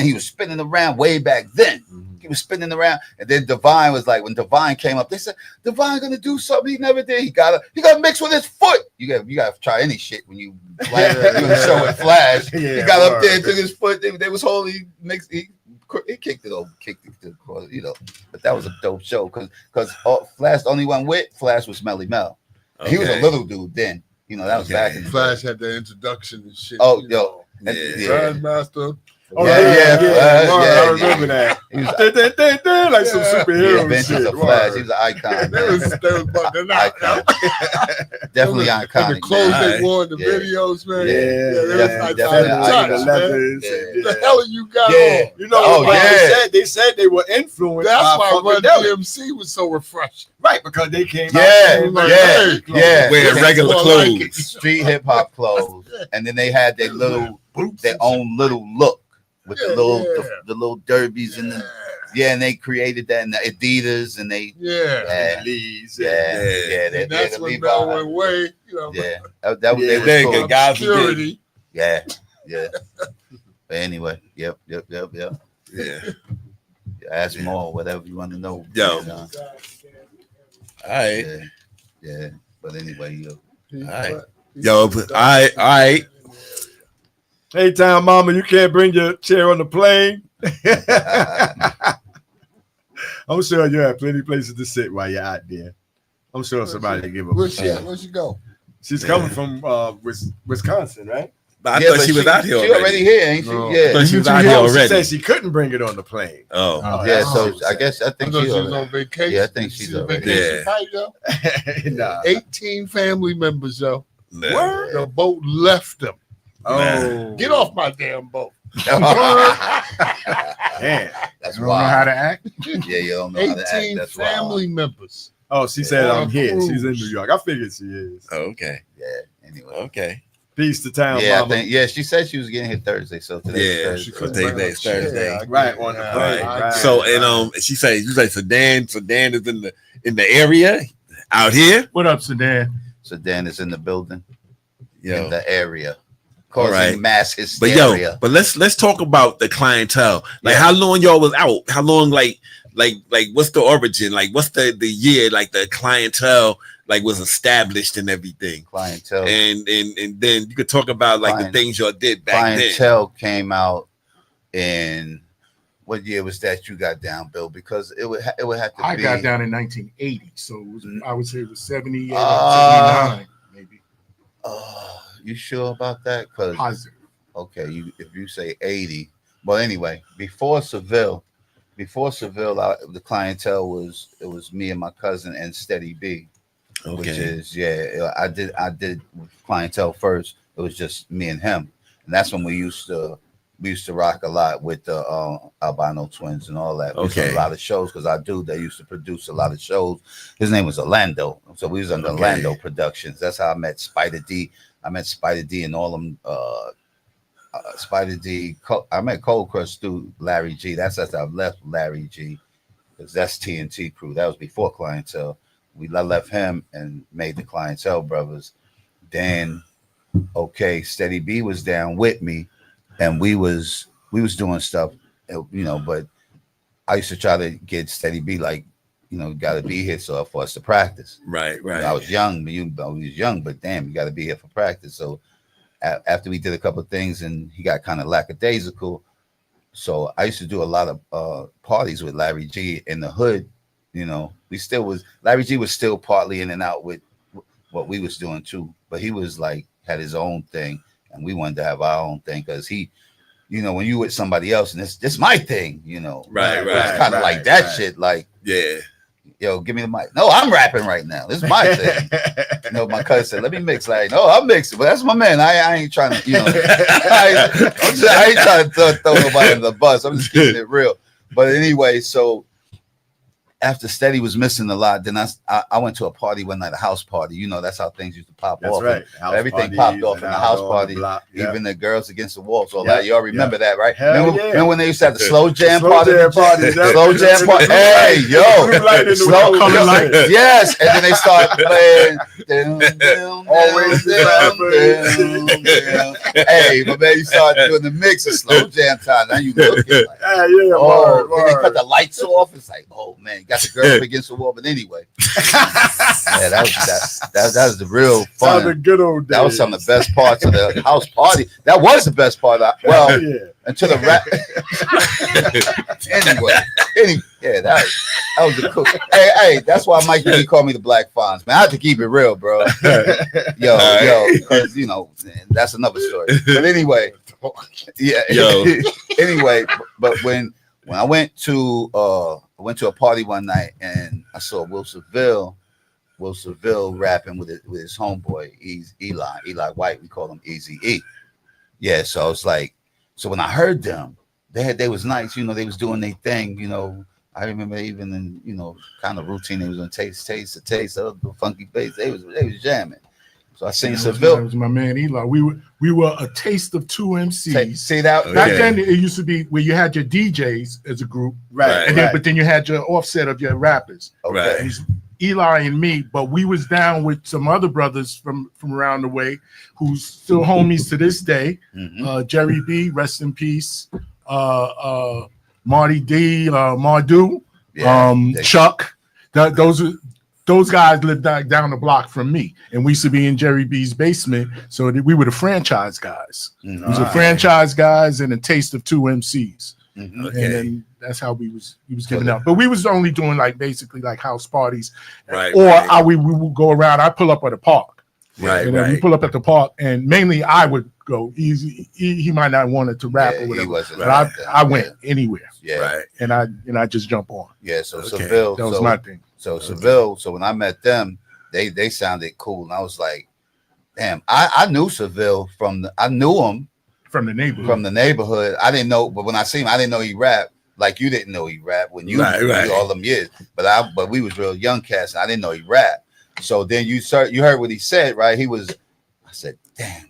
he was spinning around way back then. He was spinning around, and then Divine was like, when Divine came up, they said Divine gonna do something he never did. He got mix with his foot. You got to try any shit when you show with Flash. He got up there and took his foot. They was holding mixed. He kicked it over, But that was a dope show because Flash, the only one with Flash was Melly Mel. Okay. He was a little dude then. That was back in the Flash had the introduction and shit. Oh, yo. Grandmaster Oh, yeah, I remember that. He was Like some superhero Adventures shit. of Flash. He was an icon. Icon. Definitely And the iconic. clothes man. they wore in the Yeah. videos, man. Yeah, Definitely definitely touch, man. leathers. What the hell you got Yeah. on? You know, Oh, they said they were influenced That's by why Run Funkadelic. DMC was so refreshing. Right, because they came Yeah, out. like, yeah, yeah. Wearing They regular more clothes. like it. street hip hop clothes, and then they had their own little look with Yeah, the little derbies and and they created that in the Adidas and they Lees. And that's when Bell went away, you know. that was they was cool. guys who did. Security. Yeah. But anyway, yep. Yeah. Ask more, whatever you want to know. Yo. You know? All right. Yeah. But anyway, All right. Yo, but all right. Hey, Town Mama, you can't bring your chair on the plane. I'm sure you have plenty of places to sit while you're out there. I'm sure somebody will give Where's a. she at? Where'd she go? She's coming from Wisconsin, right? But I thought she was out here She already here, ain't she? No. I thought she was out here She already. said she couldn't bring it on the plane. Oh. Yeah, that's so what she I said. guess I I think thought she she was already. on vacation. Yeah, I think she's on already. vacation. Yeah. Right, yo? Nah. 18 family members, yo. Nah. The boat left them. Oh, Get off my damn boat. damn. That's You don't know how wild. to act. Yeah, you don't know how to act. 18 That's wild. family members. Oh, she said On a I'm here. cruise. She's in New York. I figured she is. Oh, okay. Yeah. Anyway. Okay. Peace to Town Yeah, I Mama. think. Yeah, she said she was getting here Thursday. So today. Yeah, Thursday. She couldn't Today- bring her today's chair. Thursday. I get Right, it. on the Yeah, plane. I Right. get So it. and she say you say Sedan is in the area out here. What up, Sedan? So Dan is in the building, Yo. in the area, All causing right. mass But hysteria. let's talk about the clientele. Like Yeah. how long y'all was out? How long like what's the origin? Like what's the year like the clientele like was established and everything? Clientele. And then you could talk about like the things y'all did back Clientele came out in what year was that you got down, Bill? Because it would have to I be. got down in 1980, so it was, I would say it was 78 or Ah. 79, maybe. You sure about that? Because Positive. okay, if you say 80, well, anyway, before Seville, the clientele was me and my cousin and Steady B, which is I did clientele first. It was just me and him, and that's when we used to rock a lot with the albino twins and all that. We used to do a lot of shows because our dude that used to produce a lot of shows, his name was Orlando, so we was under Orlando Productions. That's how I met Spider D. I met Spider D and all them. Spider D. I met Cold Crush through Larry G. That's after I left Larry G. Because that's TNT crew. That was before Clientele. I left him and made the Clientele brothers. Then, Steady B was down with me, and we was doing stuff, But I used to try to get Steady B like, got to be here so for us to practice. Right. I was young, I was young, but damn, you got to be here for practice. So after we did a couple of things and he got kind of lackadaisical, so I used to do a lot of parties with Larry G in the hood. Larry G was still partly in and out with what we was doing too, but he was like had his own thing, and we wanted to have our own thing because he, when you with somebody else and this my thing, Right. it's kind of like that shit, like Yeah. Yo, give me the mic. No, I'm rapping right now. This is my thing. My cousin said, let me mix. Like, no, I'm mixing. But that's my man. I ain't trying to, I ain't trying to throw nobody under the bus. I'm just keeping it real. But anyway, so after Steady was missing a lot, then I went to a party one night, a house party. That's how things used to pop off. Right. Everything popped off in the house party. Even the girls against the walls, all that. Y'all remember that, right? Remember when they used to have the slow jam party? Slow jam party. Hey, yo. Slow color light. Yes. And then they start playing. Always. Hey, but man, you start doing the mix of slow jam time. Now you looking like, then they cut the lights off. It's like, oh man, got the girl up against the wall. But anyway, yeah, that was the real fun. The good old days. That was some of the best parts of the house party. That was the best part. Until the rap. anyway, that was the cool. Hey, that's why Mike B called me the Black Fonz, man. I have to keep it real, bro. Yo, because that's another story. But anyway, yeah, Yo. anyway, but when I went to a party one night and I saw Will Seville rapping with his homeboy Eli White. We call him Easy E. Yeah, so I was like, so when I heard them, they was nice, you know, they was doing their thing, you know. I remember even in, you know, kind of routine, they was on taste of the funky bass. They was jamming. So I seen Seville. That was my man Eli. We were a taste of two MCs. See that? Back then it used to be where you had your DJs as a group, Right. and then but then you had your offset of your rappers. Okay. And Eli and me, but we was down with some other brothers from around the way who's still homies to this day. Jerry B, rest in peace. Marty D, Mardu, Chuck. Those guys lived down the block from me, and we used to be in Jerry B's basement. So we were the franchise guys. We was the franchise guys and a taste of two MCs. And then that's how we was giving out. But we was only doing like basically like house parties, we would go around. I pull up at the park, we pull up at the park, and mainly I would go. He might not wanted to rap or whatever, but I went anywhere. And I just jump on. So Seville, that was my thing. So Seville, so when I met them, they sounded cool, and I was like, damn, I knew Seville I knew him from the neighborhood. From the neighborhood, I didn't know, but when I seen him, I didn't know he rapped. Like you didn't know he rapped when you all them years, but we was real young cats, and I didn't know he rapped. So then you heard what he said, right? I said, damn,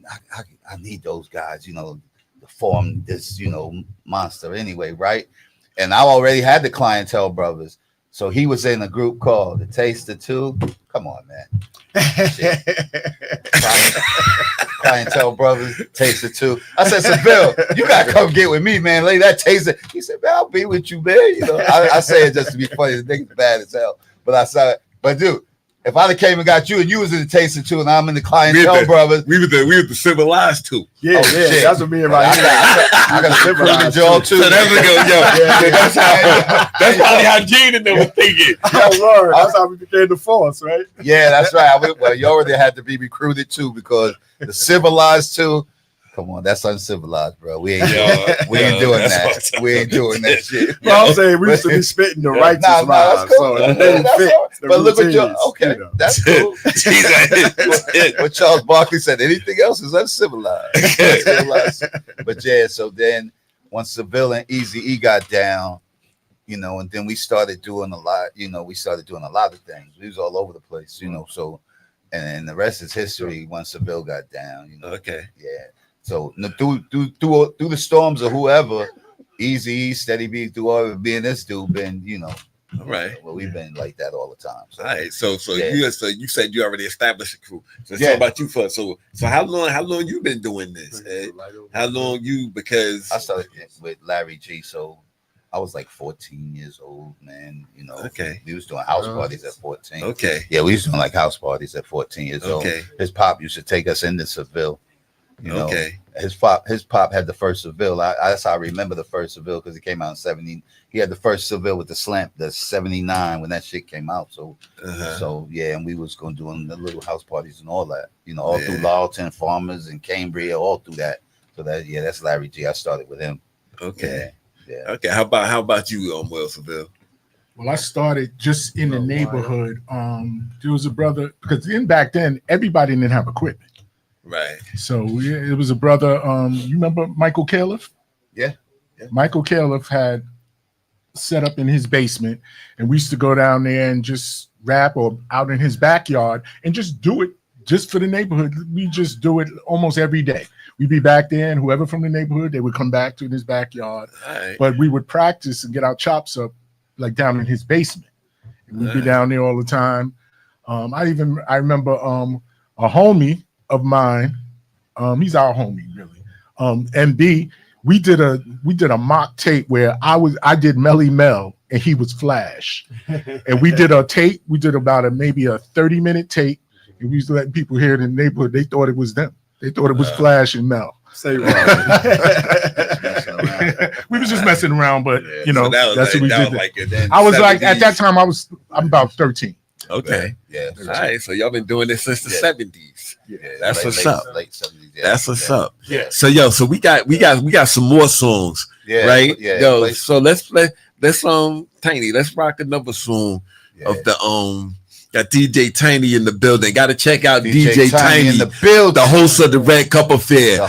I need those guys, you know, to form this, you know, monster anyway, right? And I already had the Clientele brothers. So he was in a group called The Taste of Two. Come on, man. Clientele brothers, Taste of Two. I said, Seville, you gotta come get with me, man. Lay that taste. He said, man, I'll be with you, man. You know, I say it just to be funny. The nigga's bad as hell. But I said, but dude, if I'd have came and got you and you was in The Taste of Two and I'm in the Clientele brothers. We were the civilized two. Yeah, shit. That's what me and my I got to civilized y'all too. So that's that's probably how Gene and them were thinking. That's how we became the force, right? Yeah, that's right. Well, you already had to be recruited too, because the civilized two. Come on, that's uncivilized, bro. We ain't doing that. We ain't doing that shit. Well, I'm saying we used to be spitting the righteous lies. Cool. But look at you. Okay, you know. That's cool. But Charles Barkley said anything else is uncivilized. But yeah, so then once Seville and Easy E got down, you know, and then we started doing a lot. You know, we started doing a lot of things. We was all over the place, you know. So, and the rest is history. Once Seville got down, you know. Okay. Yeah. So through the storms of whoever, Easy, Steady B, through all of being this dude, been, you know, all right. Well, we've been like that all the time. So. All right. So you said you already established a crew. So talk about you first. So how long you been doing this? How long because I started with Larry G. So I was like 14 years old, man. You know, we was doing house parties at 14. Okay. Yeah, we was doing like house parties at 14 years old. His pop used to take us into Seville. You know, his pop had the first Seville. That's how I remember the first Seville, because it came out in 70. He had the first Seville with the slamp, the 79 when that shit came out. So, so yeah, and we was going doing the little house parties and all that. You know, all through Lawton, Farmers, and Cambria, all through that. So that's Larry G. I started with him. Okay. Yeah. Okay. How about you, Will Seville? Well, I started just in the neighborhood. There was a brother, because back then everybody didn't have equipment. Right. So it was a brother. You remember Michael Califf? Yeah. Michael Califf had set up in his basement, and we used to go down there and just rap, or out in his backyard and just do it just for the neighborhood. We just do it almost every day. We'd be back there, and whoever from the neighborhood, they would come back to his backyard. Right. But we would practice and get our chops up like down in his basement. And we'd be down there all the time. I remember a homie of mine, he's our homie really. MB, we did a mock tape where I did Melly Mel and he was Flash, and we did a tape. We did about maybe a 30-minute tape, and we used to let people hear it in the neighborhood. They thought it was them. They thought it was Flash and Mel. Say we was just messing around, but you know, so that's what we did. Like I was 70s. Like at that time, I'm about 13. Okay. Yeah. All right. So y'all been doing this since the 70s. Yeah. That's what's up. Late 70s. Yeah. That's what's up. Yeah. So so we got some more songs Yeah, right? yeah. Yo, so let's play. Tiny. Let's rock another song of the Got DJ Tiny in the building. Got to check out DJ Tiny in the building, the host of the Red Cup Affair, the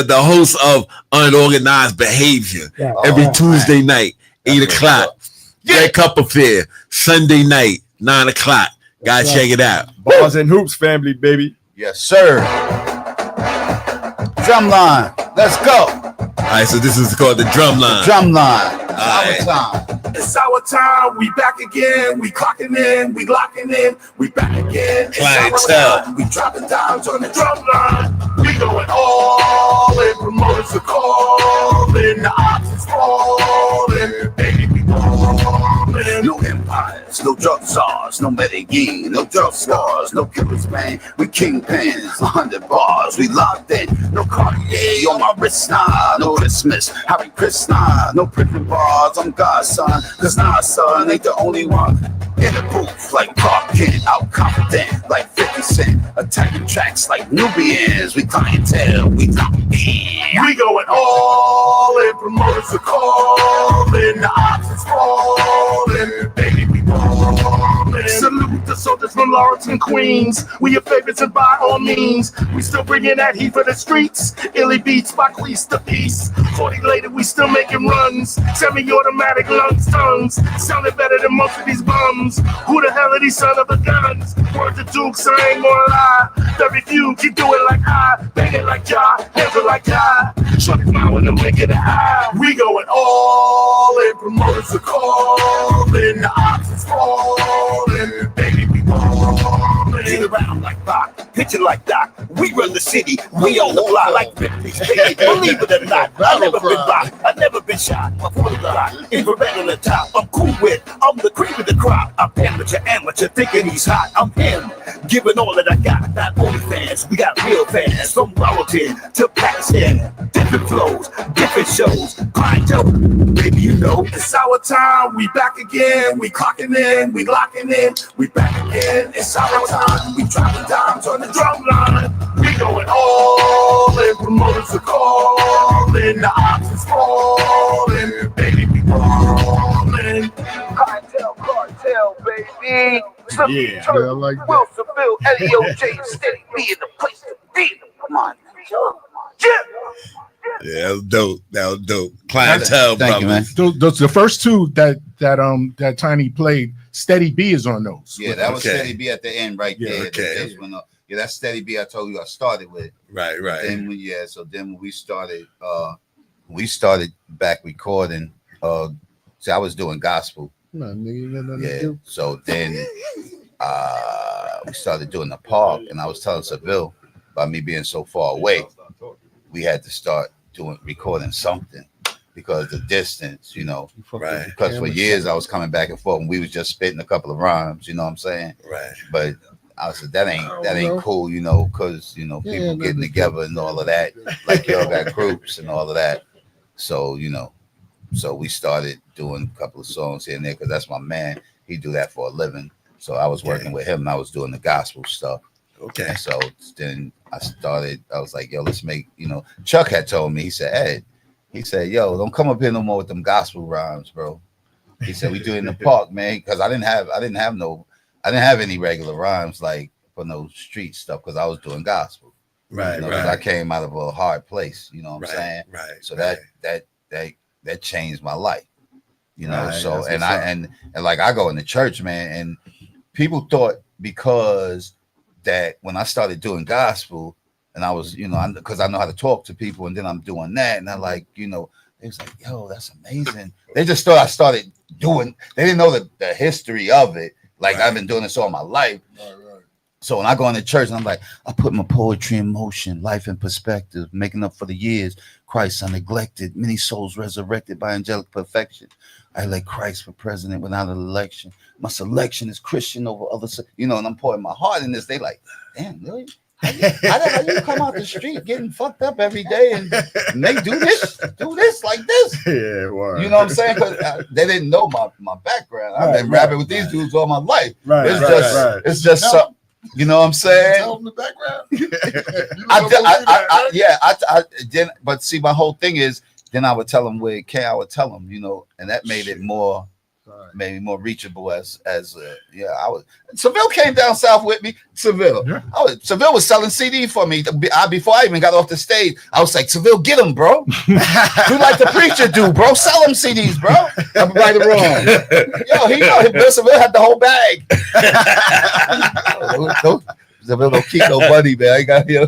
host of Unorganized Behavior every Tuesday night, 8:00. Red Cup Affair Sunday night, 9:00. Gotta check it out. Bars and Hoops family, baby. Yes, sir. Drumline. Let's go. All right, so this is called the Drumline. Drumline. Right. It's our time. We back again. We clocking in. We locking in. We back again. Clientele. We dropping dimes on the drum line. We going all in. Promoters are calling. The ops is falling. Baby, we rolling. No empires, no drug czars, no Medellin, no drug stars, no killers, man. We kingpins, 100 bars. We locked in. No Cartier on my wrist, nah. No Christmas, Harry Krishna. No prison bars. I'm God's son, cause nah, son ain't the only one in the booth like Clark Kent, out confident like 50 Cent, attacking tracks like Nubians. We clientele, we locked in. We going all in. Promoters are calling, the ops is falling. Baby, we rolling. Salute the soldiers from Lawrence and Queens. We your favorites and by all means. We still bringing that heat for the streets. Illy beats by Queens to peace. 40 later, we still making runs. Semi-automatic lungs, tongues. Sounding better than most of these bums. Who the hell are these son of a guns? Word to Dukes, I ain't gonna lie. Very few keep doing like I. Bang it like ya, never like I. Shorty smile with a wink in the eye. We going all in. Promoters are calling. The ops is falling. Baby, we rolling. Get around like Bach, picture like Doc. We run the city, we on the block like Ripley's, baby. Believe it or not, I never been blocked, I never been shot. My foot on the block, infrared on the top. I'm cool with, I'm the cream of the crop. I'm amateur, thinking he's hot. I'm him, giving all that I got. Not only fans, we got real fans. From royalty to past here. Different flows, different shows. Clientele, baby, you know. It's our time, we back again. We clocking in, we locking in. We back again, it's our time. We dropping dimes on the drum line. We going all in. Promoters are calling. The ops is falling. Baby, we rolling. Cartel, baby. Yeah. I like that. Will Seville, L.E.O.J. Steady be in the place to be. Come on. Yeah, that was dope. Clientele, Thank you, man. Those the first two that Tiny played. Steady B is on those. Yeah, that was Okay. Steady B at the end right there. okay. That's when, yeah, that's Steady B I told you I started with. Right. Then when we started back recording, see, I was doing gospel. Nah, nigga, you got nothing to Yeah. do. So then we started doing the park, and I was telling Seville about me being so far away, we had to start recording something because the distance, you know. Right. Because for years I was coming back and forth, and we was just spitting a couple of rhymes, you know what I'm saying? Right. But I said that ain't cool, you know, because you know people getting together and all of that, like y'all got groups and all of that. So so we started doing a couple of songs here and there because that's my man. He do that for a living. So I was working with him and I was doing the gospel stuff. Okay. And so then I was like, yo, let's make, you know, Chuck had told me, he said, Ed, he said, yo, don't come up here no more with them gospel rhymes, bro. He said, we do it in the park, man. Cause I didn't have any regular rhymes like for no street stuff because I was doing gospel. Right. You know, 'cause I came out of a hard place, you know what I'm saying? Right. So that changed my life, you know. Right, So that's and like I go into church, man, and people thought because that when I started doing gospel and I was, you know, because I know how to talk to people, and then I'm doing that, and I like, you know, it was like, yo, that's amazing. They just thought I started doing. They didn't know the history of it. Like I've been doing this all my life. Right. So when I go into church and I'm like, I put my poetry in motion, life in perspective, making up for the years Christ I neglected, many souls resurrected by angelic perfection. I elect Christ for president without an election. My selection is Christian over others, you know, and I'm pouring my heart in this. They like, damn, really? How you come out the street getting fucked up every day and they do this like this? Yeah, word. You know what I'm saying? Because they didn't know my background. I've been rapping with these dudes all my life. Right, It's just something. You know what I'm saying? Tell him the background. Then, but see, my whole thing is, then I would tell him where it came. I would tell him, you know, and that made it more, maybe more reachable as I was. Seville came down south with me. Seville, Seville was selling CD for me. Before I even got off the stage, I was like, Seville, get him, bro. Do like the preacher do, bro. Sell him CDs, bro. I'm right or wrong. Yo, he know Bill Seville had the whole bag. Seville don't keep no money, man. I got here.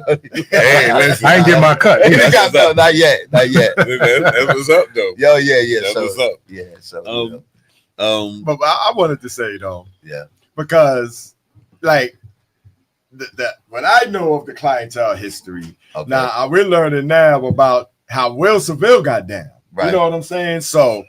Hey, listen, I ain't get my cut. Not yet. That was up though. Yo, yeah. That was up. Yeah, so But I wanted to say though, yeah, because like what I know of the Clientele history, okay. now we're learning now about how Will Seville got down. Right. You know what I'm saying? So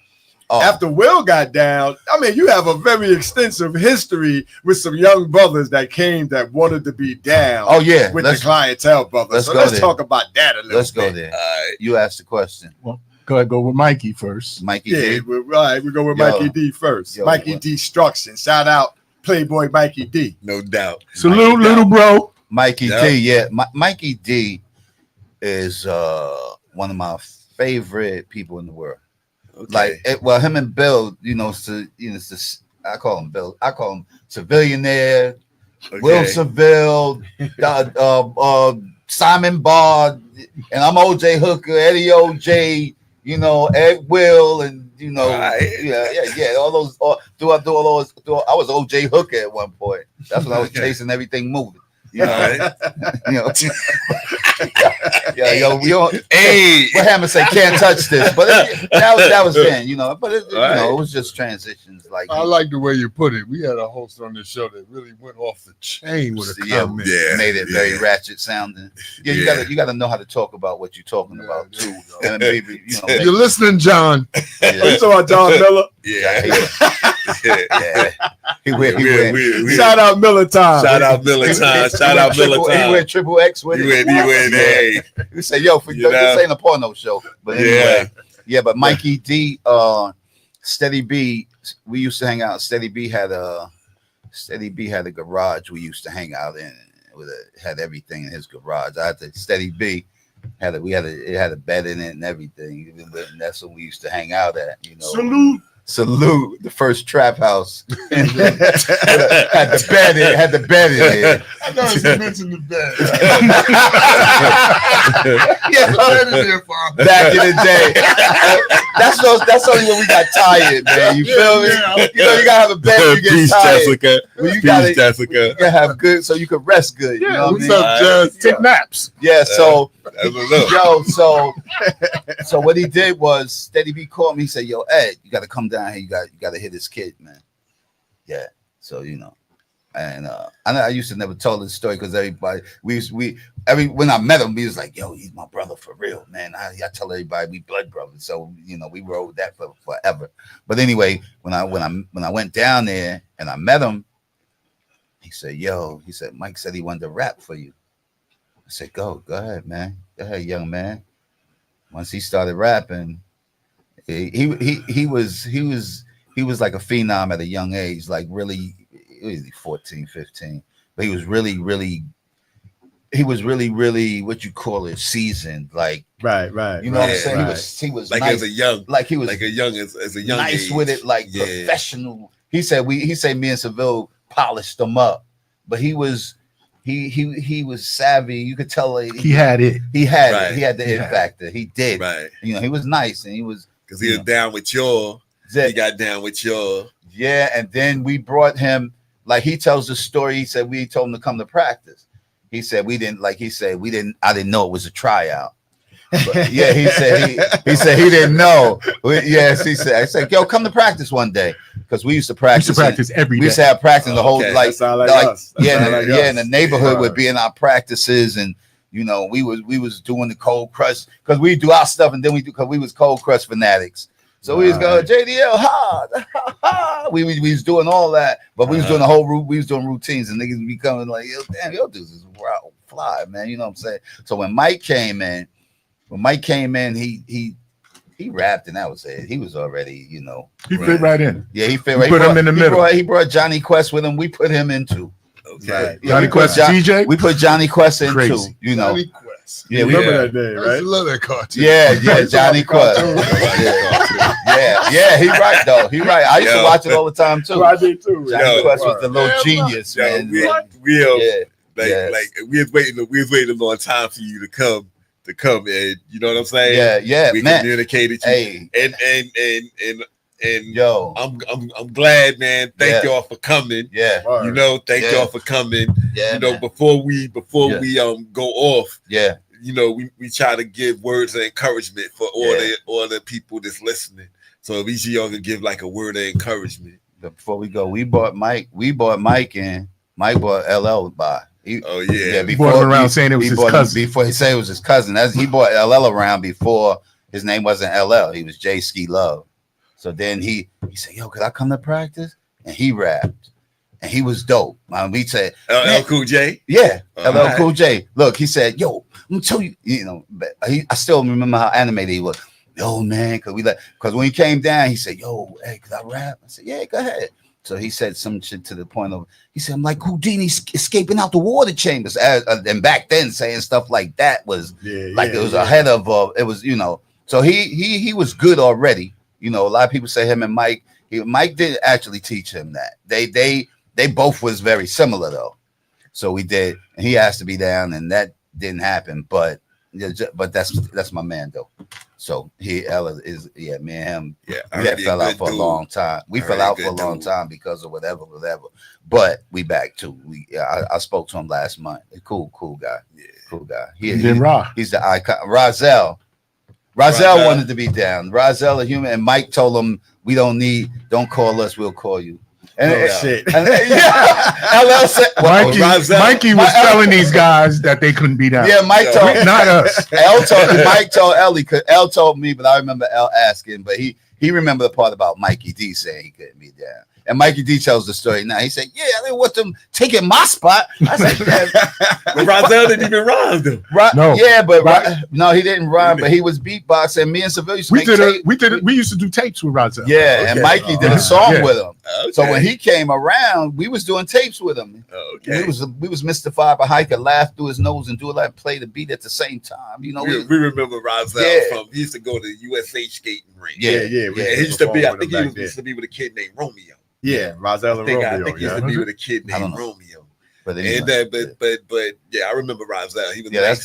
after Will got down, I mean, you have a very extensive history with some young brothers that came that wanted to be down. Oh yeah, with the Clientele brothers. Let's talk about that a little. Let's go there. You asked the question. Well, go with Mikey first. Mikey Yeah, D. we go with Mikey D first. Mikey Destruction. Shout out Playboy Mikey D. No doubt. Salute, little bro. Mikey D. Yeah, Mikey D is one of my favorite people in the world. Okay. Like, him and Bill, I call him Bill. I call him Civillionaire, Okay. Will Seville, Simon Bard, and I'm OJ Hooker, Eddie OJ, Ed Will, and all those. I was OJ Hooker at one point. That's when I was chasing everything moving. We Hammer say can't touch this, but that was then, But it was just transitions. Like I like the way you put it. We had a host on this show that really went off the chain with a comment. Made it very ratchet sounding. Yeah, you gotta know how to talk about what you're talking about too. And maybe you're listening, John. You saw John Miller. Yeah. He went. Shout out Miller time. Shout out Miller time. Shout out Miller time. He went triple X with it. He went. Hey. We say, yo, this ain't a porno show. But anyway, but Mikey D, Steady B, we used to hang out. Steady B had a garage we used to hang out in. Had everything in his garage. Steady B it had a bed in it and everything. And that's when we used to hang out at. Salute the first trap house. And had the bed in it. I noticed you mentioned the bed. Back in the day. That's only when we got tired, man. You feel me? You gotta have a bed when you get tired. Jessica. Well, you gotta have good so you can rest good. Yeah, you know what's up, Jess? Take naps. Yeah, so so what he did was Steady B called me. He said, "Yo, Ed, you gotta come down here. You gotta hit this kid, man." Yeah, so and I used to never tell this story because everybody when I met him, he was like, "Yo, he's my brother for real, man." I tell everybody we blood brothers, so we rode that for forever. But anyway, when I went down there and I met him, he said, "Mike said he wanted to rap for you." I said, go ahead, man. Go ahead, young man. Once he started rapping, he was like a phenom at a young age, like really, it was 14, 15. But he was really, what you call it, seasoned. Like right. You know what I'm saying? Right. He was like nice. As a young nice age. with it, like professional. He said me and Seville polished him up, but he was savvy. You could tell he had it. He had it. He had the it factor. He did. Right. He was nice, and he was because he was down with your. He got down with your. Yeah, and then we brought him. Like he tells the story. He said we told him to come to practice. He said we didn't. Like he said we didn't. I didn't know it was a tryout. But yeah, he said he didn't know. Yes, he said. I said, yo, come to practice one day because we used to practice. Every day. We used to have practice the whole in the neighborhood would be in our practices, and we was doing the cold crush because we do our stuff, and then because we was cold crush fanatics. So we was going JDL hard. We was doing all that, but we was doing the whole we was doing routines, and niggas be coming like, yo, damn, yo, dudes is fly, man. You know what I'm saying? So when Mike came in, he rapped, and that was it. He was already, he fit right in. Yeah, he fit right. Put him in the middle. He brought Johnny Quest with him. We put him in too. Okay. Yeah, Johnny Quest, TJ. We put Johnny Quest in Crazy. too. You know. Johnny Quest. Yeah, Remember that name, I used right? to love that cartoon. Yeah, Johnny Quest. Yeah, he right though. He right. I used to watch it all the time too. I did too. Johnny Quest was the little Yeah, genius, man. We was waiting a long time for you to come, and you know what I'm saying? Yeah, We man. communicated you. Hey, and yo, I'm glad, man. Thank y'all for coming. yeah, You know, thank y'all for coming. yeah, You know, man. before we go off, Yeah, you know, we try to give words of encouragement for all the people that's listening. So if each of y'all can give like a word of encouragement. but before we go, we bought Mike, and Mike bought LL by. Yeah. He brought him around saying it was his cousin. Before he said it was his cousin. He bought LL around before his name wasn't LL. He was J Ski Love. So then he said, "Yo, could I come to practice?" And he rapped, and he was dope. We said, LL Cool J. "Yeah, LL right. Cool J." Look, he said, "Yo, I'm gonna tell you, you know." I still remember how animated he was. Yo, man, because when he came down, he said, "Yo, hey, could I rap?" I said, "Yeah, go ahead." So he said some shit to the point of, he said, "I'm like Houdini escaping out the water chambers." And back then, saying stuff like that was it was ahead of it was, you know. So he was good already. You know, a lot of people say him and Mike. Mike didn't actually teach him that. They both was very similar though. So we did. And he asked to be down, and that didn't happen. But that's my man though. So Ella is me and him. Yeah, We fell out for a long time. We fell out for a long time because of whatever. But we back too. I spoke to him last month. Cool guy. Yeah, cool guy. And then Ra. He's the icon. Razel wanted to be down. Razel, a human, and Mike told him, don't call us, we'll call you. And shit. LL said, Mikey was telling these guys that they couldn't be down. Yeah, Mike told not us. Mike told Ellie, because L told me, but I remember L asking, but he remembered the part about Mikey D saying he couldn't be down. And Mikey D tells the story now. He said, "Yeah, I didn't want them taking my spot." I said, But Razel didn't even rhyme though. No. Yeah, but no, he didn't rhyme, but he was beatboxing. Me and Seville used to we used to do tapes with Razel. Yeah, and Mikey did a song with him. Okay. So when he came around, we was doing tapes with him. Okay. We was mystified by how he could laugh through his nose and do it like play the beat at the same time. You know, we remember Razel from he used to go to the USA skating rink. Yeah. And he used to be, I think he used to be with a kid named Romeo. Yeah, Razel and Romeo. I think he used to be with a kid named Romeo. But anyway, but yeah, I remember Razel. He was nice.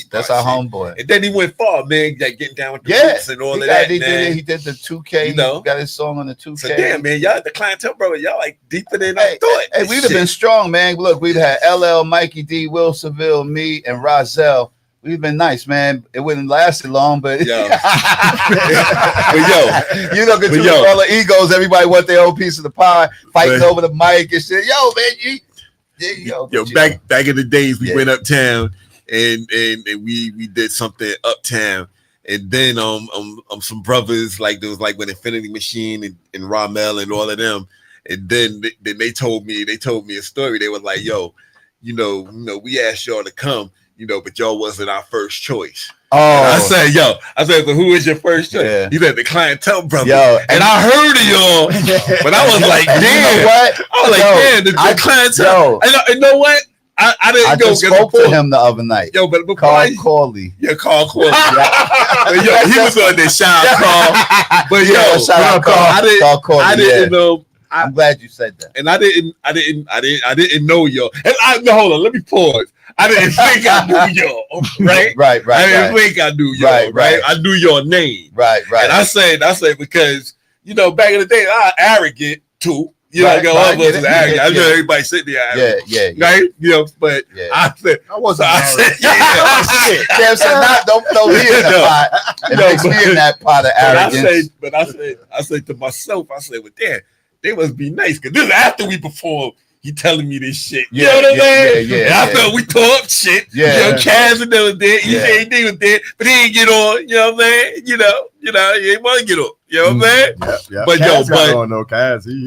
That's our homeboy. And then he went far, man, like getting down with the beats and all of that. He did the 2K. You know, got his song on the 2K. So damn, man, y'all the Clientele, bro, y'all like deeper than I thought. Hey, we'd have been strong, man. Look, we'd had LL, Mikey D, Will Seville, me, and Razel. We've been nice, man. It wouldn't last long, but yo, you know, because all the egos, everybody want their own piece of the pie, fighting over the mic and shit. Yo, man, back in the days, we went uptown and we did something uptown, and then some brothers like there was like with Infinity Machine and Ramel and all of them, and then they told me a story. They were like, yo, you know, we asked y'all to come. You know, but y'all wasn't our first choice. Oh, I said, so who is your first choice? Yeah. He said the Clientele brother. Yo, and I heard of y'all, but I was like, damn. You know what? I was like, damn, the Clientele. You know what? I didn't go. Just spoke to him the other night. Yo, but before Carl Corley. Yeah, Carl Corley. Yo, he was on this shout out Carl. But shout out Carl. I didn't know. I'm glad you said that. And I didn't know y'all. And hold on, let me pause. I didn't think I knew y'all, right? Right. I didn't think I knew y'all, right? I knew your name, right. And I said because you know back in the day I was arrogant too. You know, all of us is arrogant. I know everybody sitting there arrogant. Yeah. Right? You know, but I said I wasn't. Cam said, don't throw me in the pot. It makes me in that pot of arrogance. But I said to myself, well, damn, they must be nice because this is after we performed. He telling me this shit. You know what I'm saying? Yeah. And I felt we tore up shit. Yeah. You know, Kaz and them was there. EJD was there, but he didn't get on. You know what I'm saying? You know, he ain't want to get on. You know what I'm saying? Yeah. But Kaz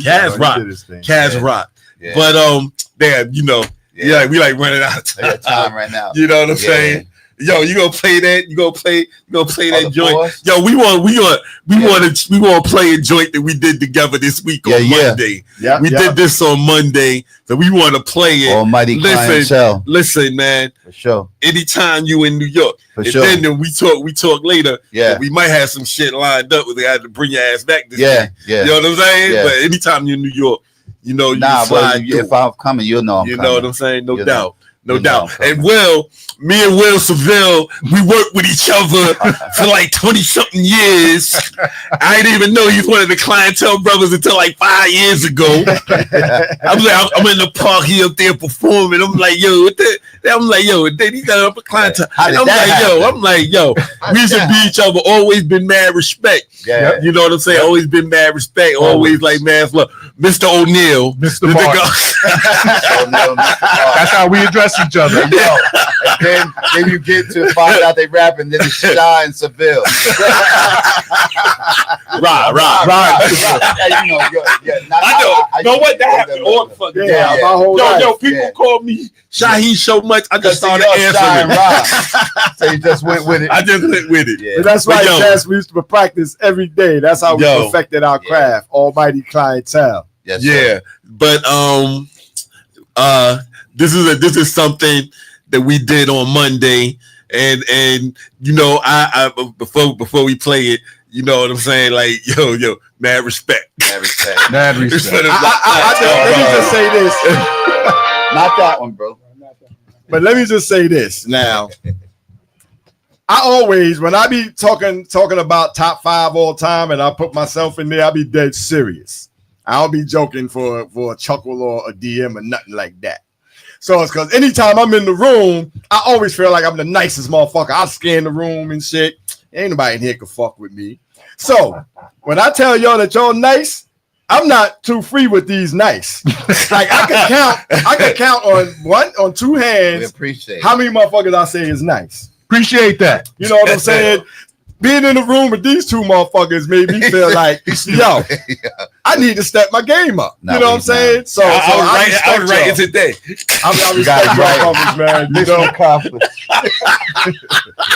Kaz rock. Kaz rock. Yeah. But damn, you know, we like running out of time right now. You know what I'm saying? Yo, you gonna play that? You gonna play that joint? Force? Yo, we want to play a joint that we did together this week on Monday. Yeah, we did this on Monday, so we want to play it. Almighty Clientele. Listen, man. For sure. Anytime you in New York, For and sure. then we talk later. Yeah. We might have some shit lined up. We had to bring your ass back this Yeah, week. yeah. You know what I'm saying? Yeah. But anytime you're in New York, you know you Nah, can but slide through. if I'm coming, you'll know I'm You coming. know what I'm saying? No You doubt. No You know doubt. I'm And me and Will Seville, we worked with each other for like 20-something years. I didn't even know he's one of the Clientele brothers until like 5 years ago. I'm in the park, he up there performing. I'm like, yo, what the? I'm like, yo, then he got up a Clientele. How did I'm that like, yo, we used to be each other, always been mad respect. Yeah. You know what I'm saying? Always been mad respect, always like mad love. Mr. O'Neal. Mr. Mark. That's how we address each other. Yo, and then you get to find out they rapping, then it's Shy and Seville. Right. Yeah, you know, I know. What that happened all the fucking Yeah, time. my whole life. Yo, people call me Shaheed so much, I just started Shy and answering. Rob. So you just went with it. I just went with it. Yeah. But that's But right, yo. Chaz. We used to practice every day. That's how we Yo. perfected our craft. Almighty Clientele. Yes, sir. Yeah, but this is something that we did on Monday, and you know, I before we play it, you know what I'm saying? Like, yo, mad respect. Mad respect. Mad respect. Let me just say this. Not that one, bro. But let me just say this now. I always, when I be talking about top 5 all time, and I put myself in there, I be dead serious. I don't be joking for a chuckle or a DM or nothing like that. So it's because anytime I'm in the room, I always feel like I'm the nicest motherfucker. I scan the room and shit. Ain't nobody in here can fuck with me. So when I tell y'all that y'all nice, I'm not too free with these nice. Like I could count on 2 We hands appreciate how many motherfuckers I say is nice. Appreciate that. You know what I'm saying? Being in the room with these 2 motherfuckers made me feel like, yo, I need to step my game up. No, you know what I'm he's not. saying? So I was writing today. I You got respect it right. y'all brothers, man. You Mission know? accomplished.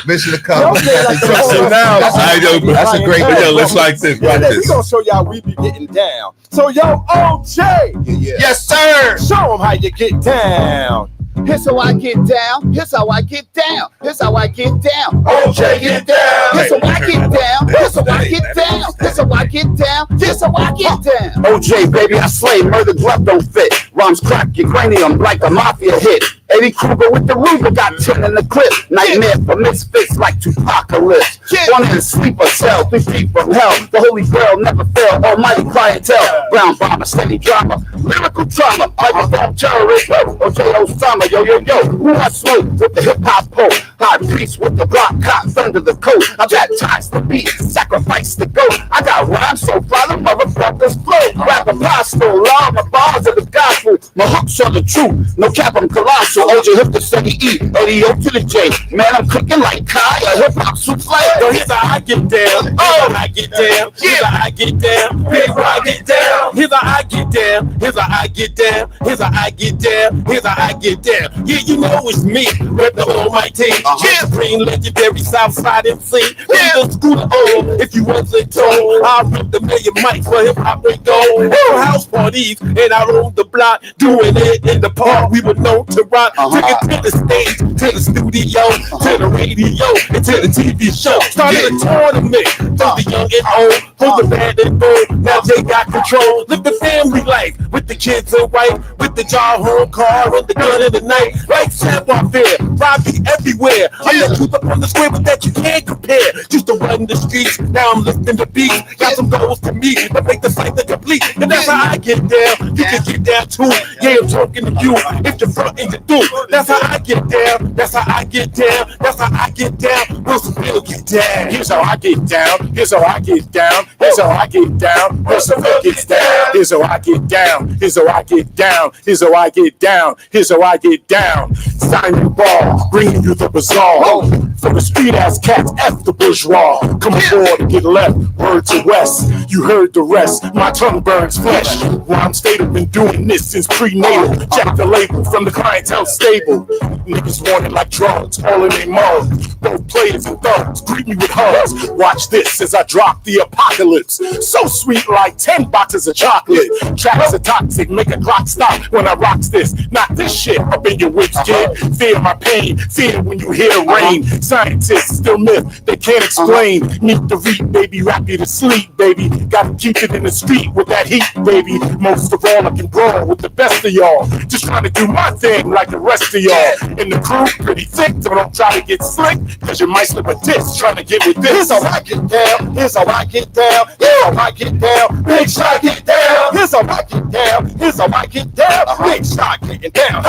Mission accomplished. So now, That's a great Yo, let's like this. Yeah, Like we this. gonna show y'all we be getting down. So yo, OJ, Yes, sir. show them how you get down. Here's how I get down. Here's how I get down. Here's how I get down. OJ, get down. Here's how I get down. Here's how I get down. Here's how I get down. Here's how I get down. OJ, baby, I slay. Murder glove don't fit. Rhymes crack your cranium like a mafia hit. Eddie Kruger with the Ruger got 10 in the clip. Nightmare for misfits like Tupacalypse. One in a sleeper cell, 3 feet from hell. The holy grail never fail. Almighty Clientele. Brown bomber, steady drama. Lyrical trauma. Microphone terrorist. OJ Osama. Yo. Who I smoke with the hip hop pole. High priest with the block cops under the coat. I baptized the beat, sacrifice the goat. I got rhymes so fly the motherfuckers flow. Rap apostle, law, my bars of the gospel. My hooks are the truth. No cap, I'm colossal. OJ hip to steady E, 80 to the J. Man, I'm cooking like Kai. Hip hop soup like. Yo, here's how I get down. Oh, I get down. Here's how I get down. Here's how I get down. Here's how I get down. Here's how I get down. Here's how I get down. Here's how I get down. Yeah, you know it's me. Rep the almighty. Yeah, Green legendary Southside MC. Yeah, the school old. If you wasn't told, I rip the million mics for hip hop and gold. House parties and I rolled the block, doing it in the park. We were known to rock. Took it to the stage, to the studio, to the radio, and to the TV show. Started a tournament for the young and old, for the bad and bold. Now they got control. Live the family life with the kids and wife, with the job, home car, and the gun in the night. Like savoir-faire, Robbie everywhere. I'm the keep up on the square, but that you can't compare. Used to run the streets, now I'm listening to beats. Got some goals to meet, but make the cycle complete. And that's how I get down. You can get down too. Yeah, I'm talking to you. If you're front and you do, that's how I get down. That's how I get down. That's how I get down. Wilson Bill get down. Here's how I get down. Here's how I get down. Here's how I get down. Here's how it gets down. Here's how I get down. Here's how I get down. Here's how I get down. Here's how I get down. Simon Ball, bringing you the bizarre. For the street ass cats, F the bourgeois. Come aboard and get left. Word to West. You heard the rest. My tongue burns flesh. Rhyme State have been doing this since prenatal. Jack the label from the clientele stable. Niggas wanted like drugs, all in their mugs. Both players and thugs greet me with hugs. Watch this as I drop the apocalypse. So sweet like 10 boxes of chocolate. Tracks are toxic, make a clock stop when I rocks this. Not this shit up in your whips, kid. Fear my pain, fear when you hear rain. Scientists still myth, they can't explain. Meet the reap, baby, rap you to sleep, baby. Gotta keep it in the street with that heat, baby. Most of all, I can brawl with the best of y'all. Just trying to do my thing like the rest of y'all. And the crew pretty thick, so don't try to get slick, cause you might slip a disc trying to get with this. Here's how I get down, here's how I get down, here's how I get down, Big Shot get down. Here's how I get down, here's how I get down, Big Shot getting down.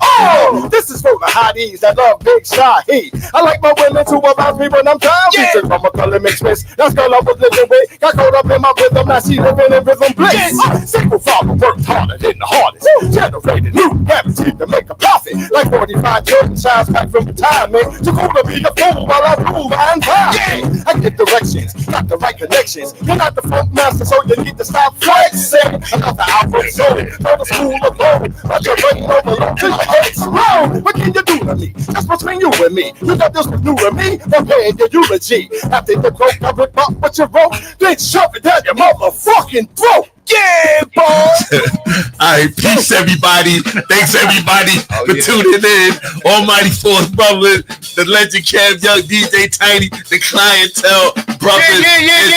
Oh, this is for the hotties that love Big Shot. Hey, I like my women to about me when I'm down. Featured from a color mix miss. That's girl I was living with. Got caught up in my rhythm, now she living in rhythm bliss. Single father worked harder than the hardest. Generated new habits to make a profit. Like 45 children shines back from retirement. Too cool to be a fool while I rule my environment. I get directions, got the right connections. You're not the funk master, so you need to stop flexing. I got the outfit zone, for the school of gold. But you're running over till your head's round. What can you do to me? That's between you and me. You got this with you and me, preparing your eulogy. After the quote, I rip up what you wrote, then shove it down your motherfucking throat. Yeah, boy. All right, peace, everybody. Thanks, everybody, for tuning in. Almighty Force Brothers, the legend Kev Young, DJ Tiny, the Clientele Brothers in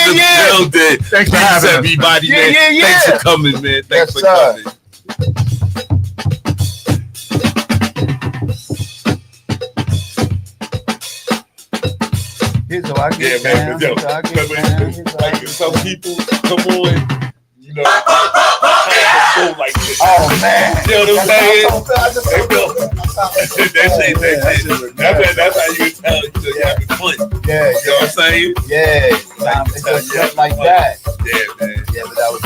the building. Thanks for peace, having us. everybody, man. Thanks for coming, man. Thanks for coming. Here's how I get man. down. Yo, Here's how I get down. like some people come on, you know, go like this. Oh man, you know what I'm saying? That's how you can tell you're having fun. Yeah, you know what I'm saying? Yeah, it's just like that. Yeah, man. Yeah, but that was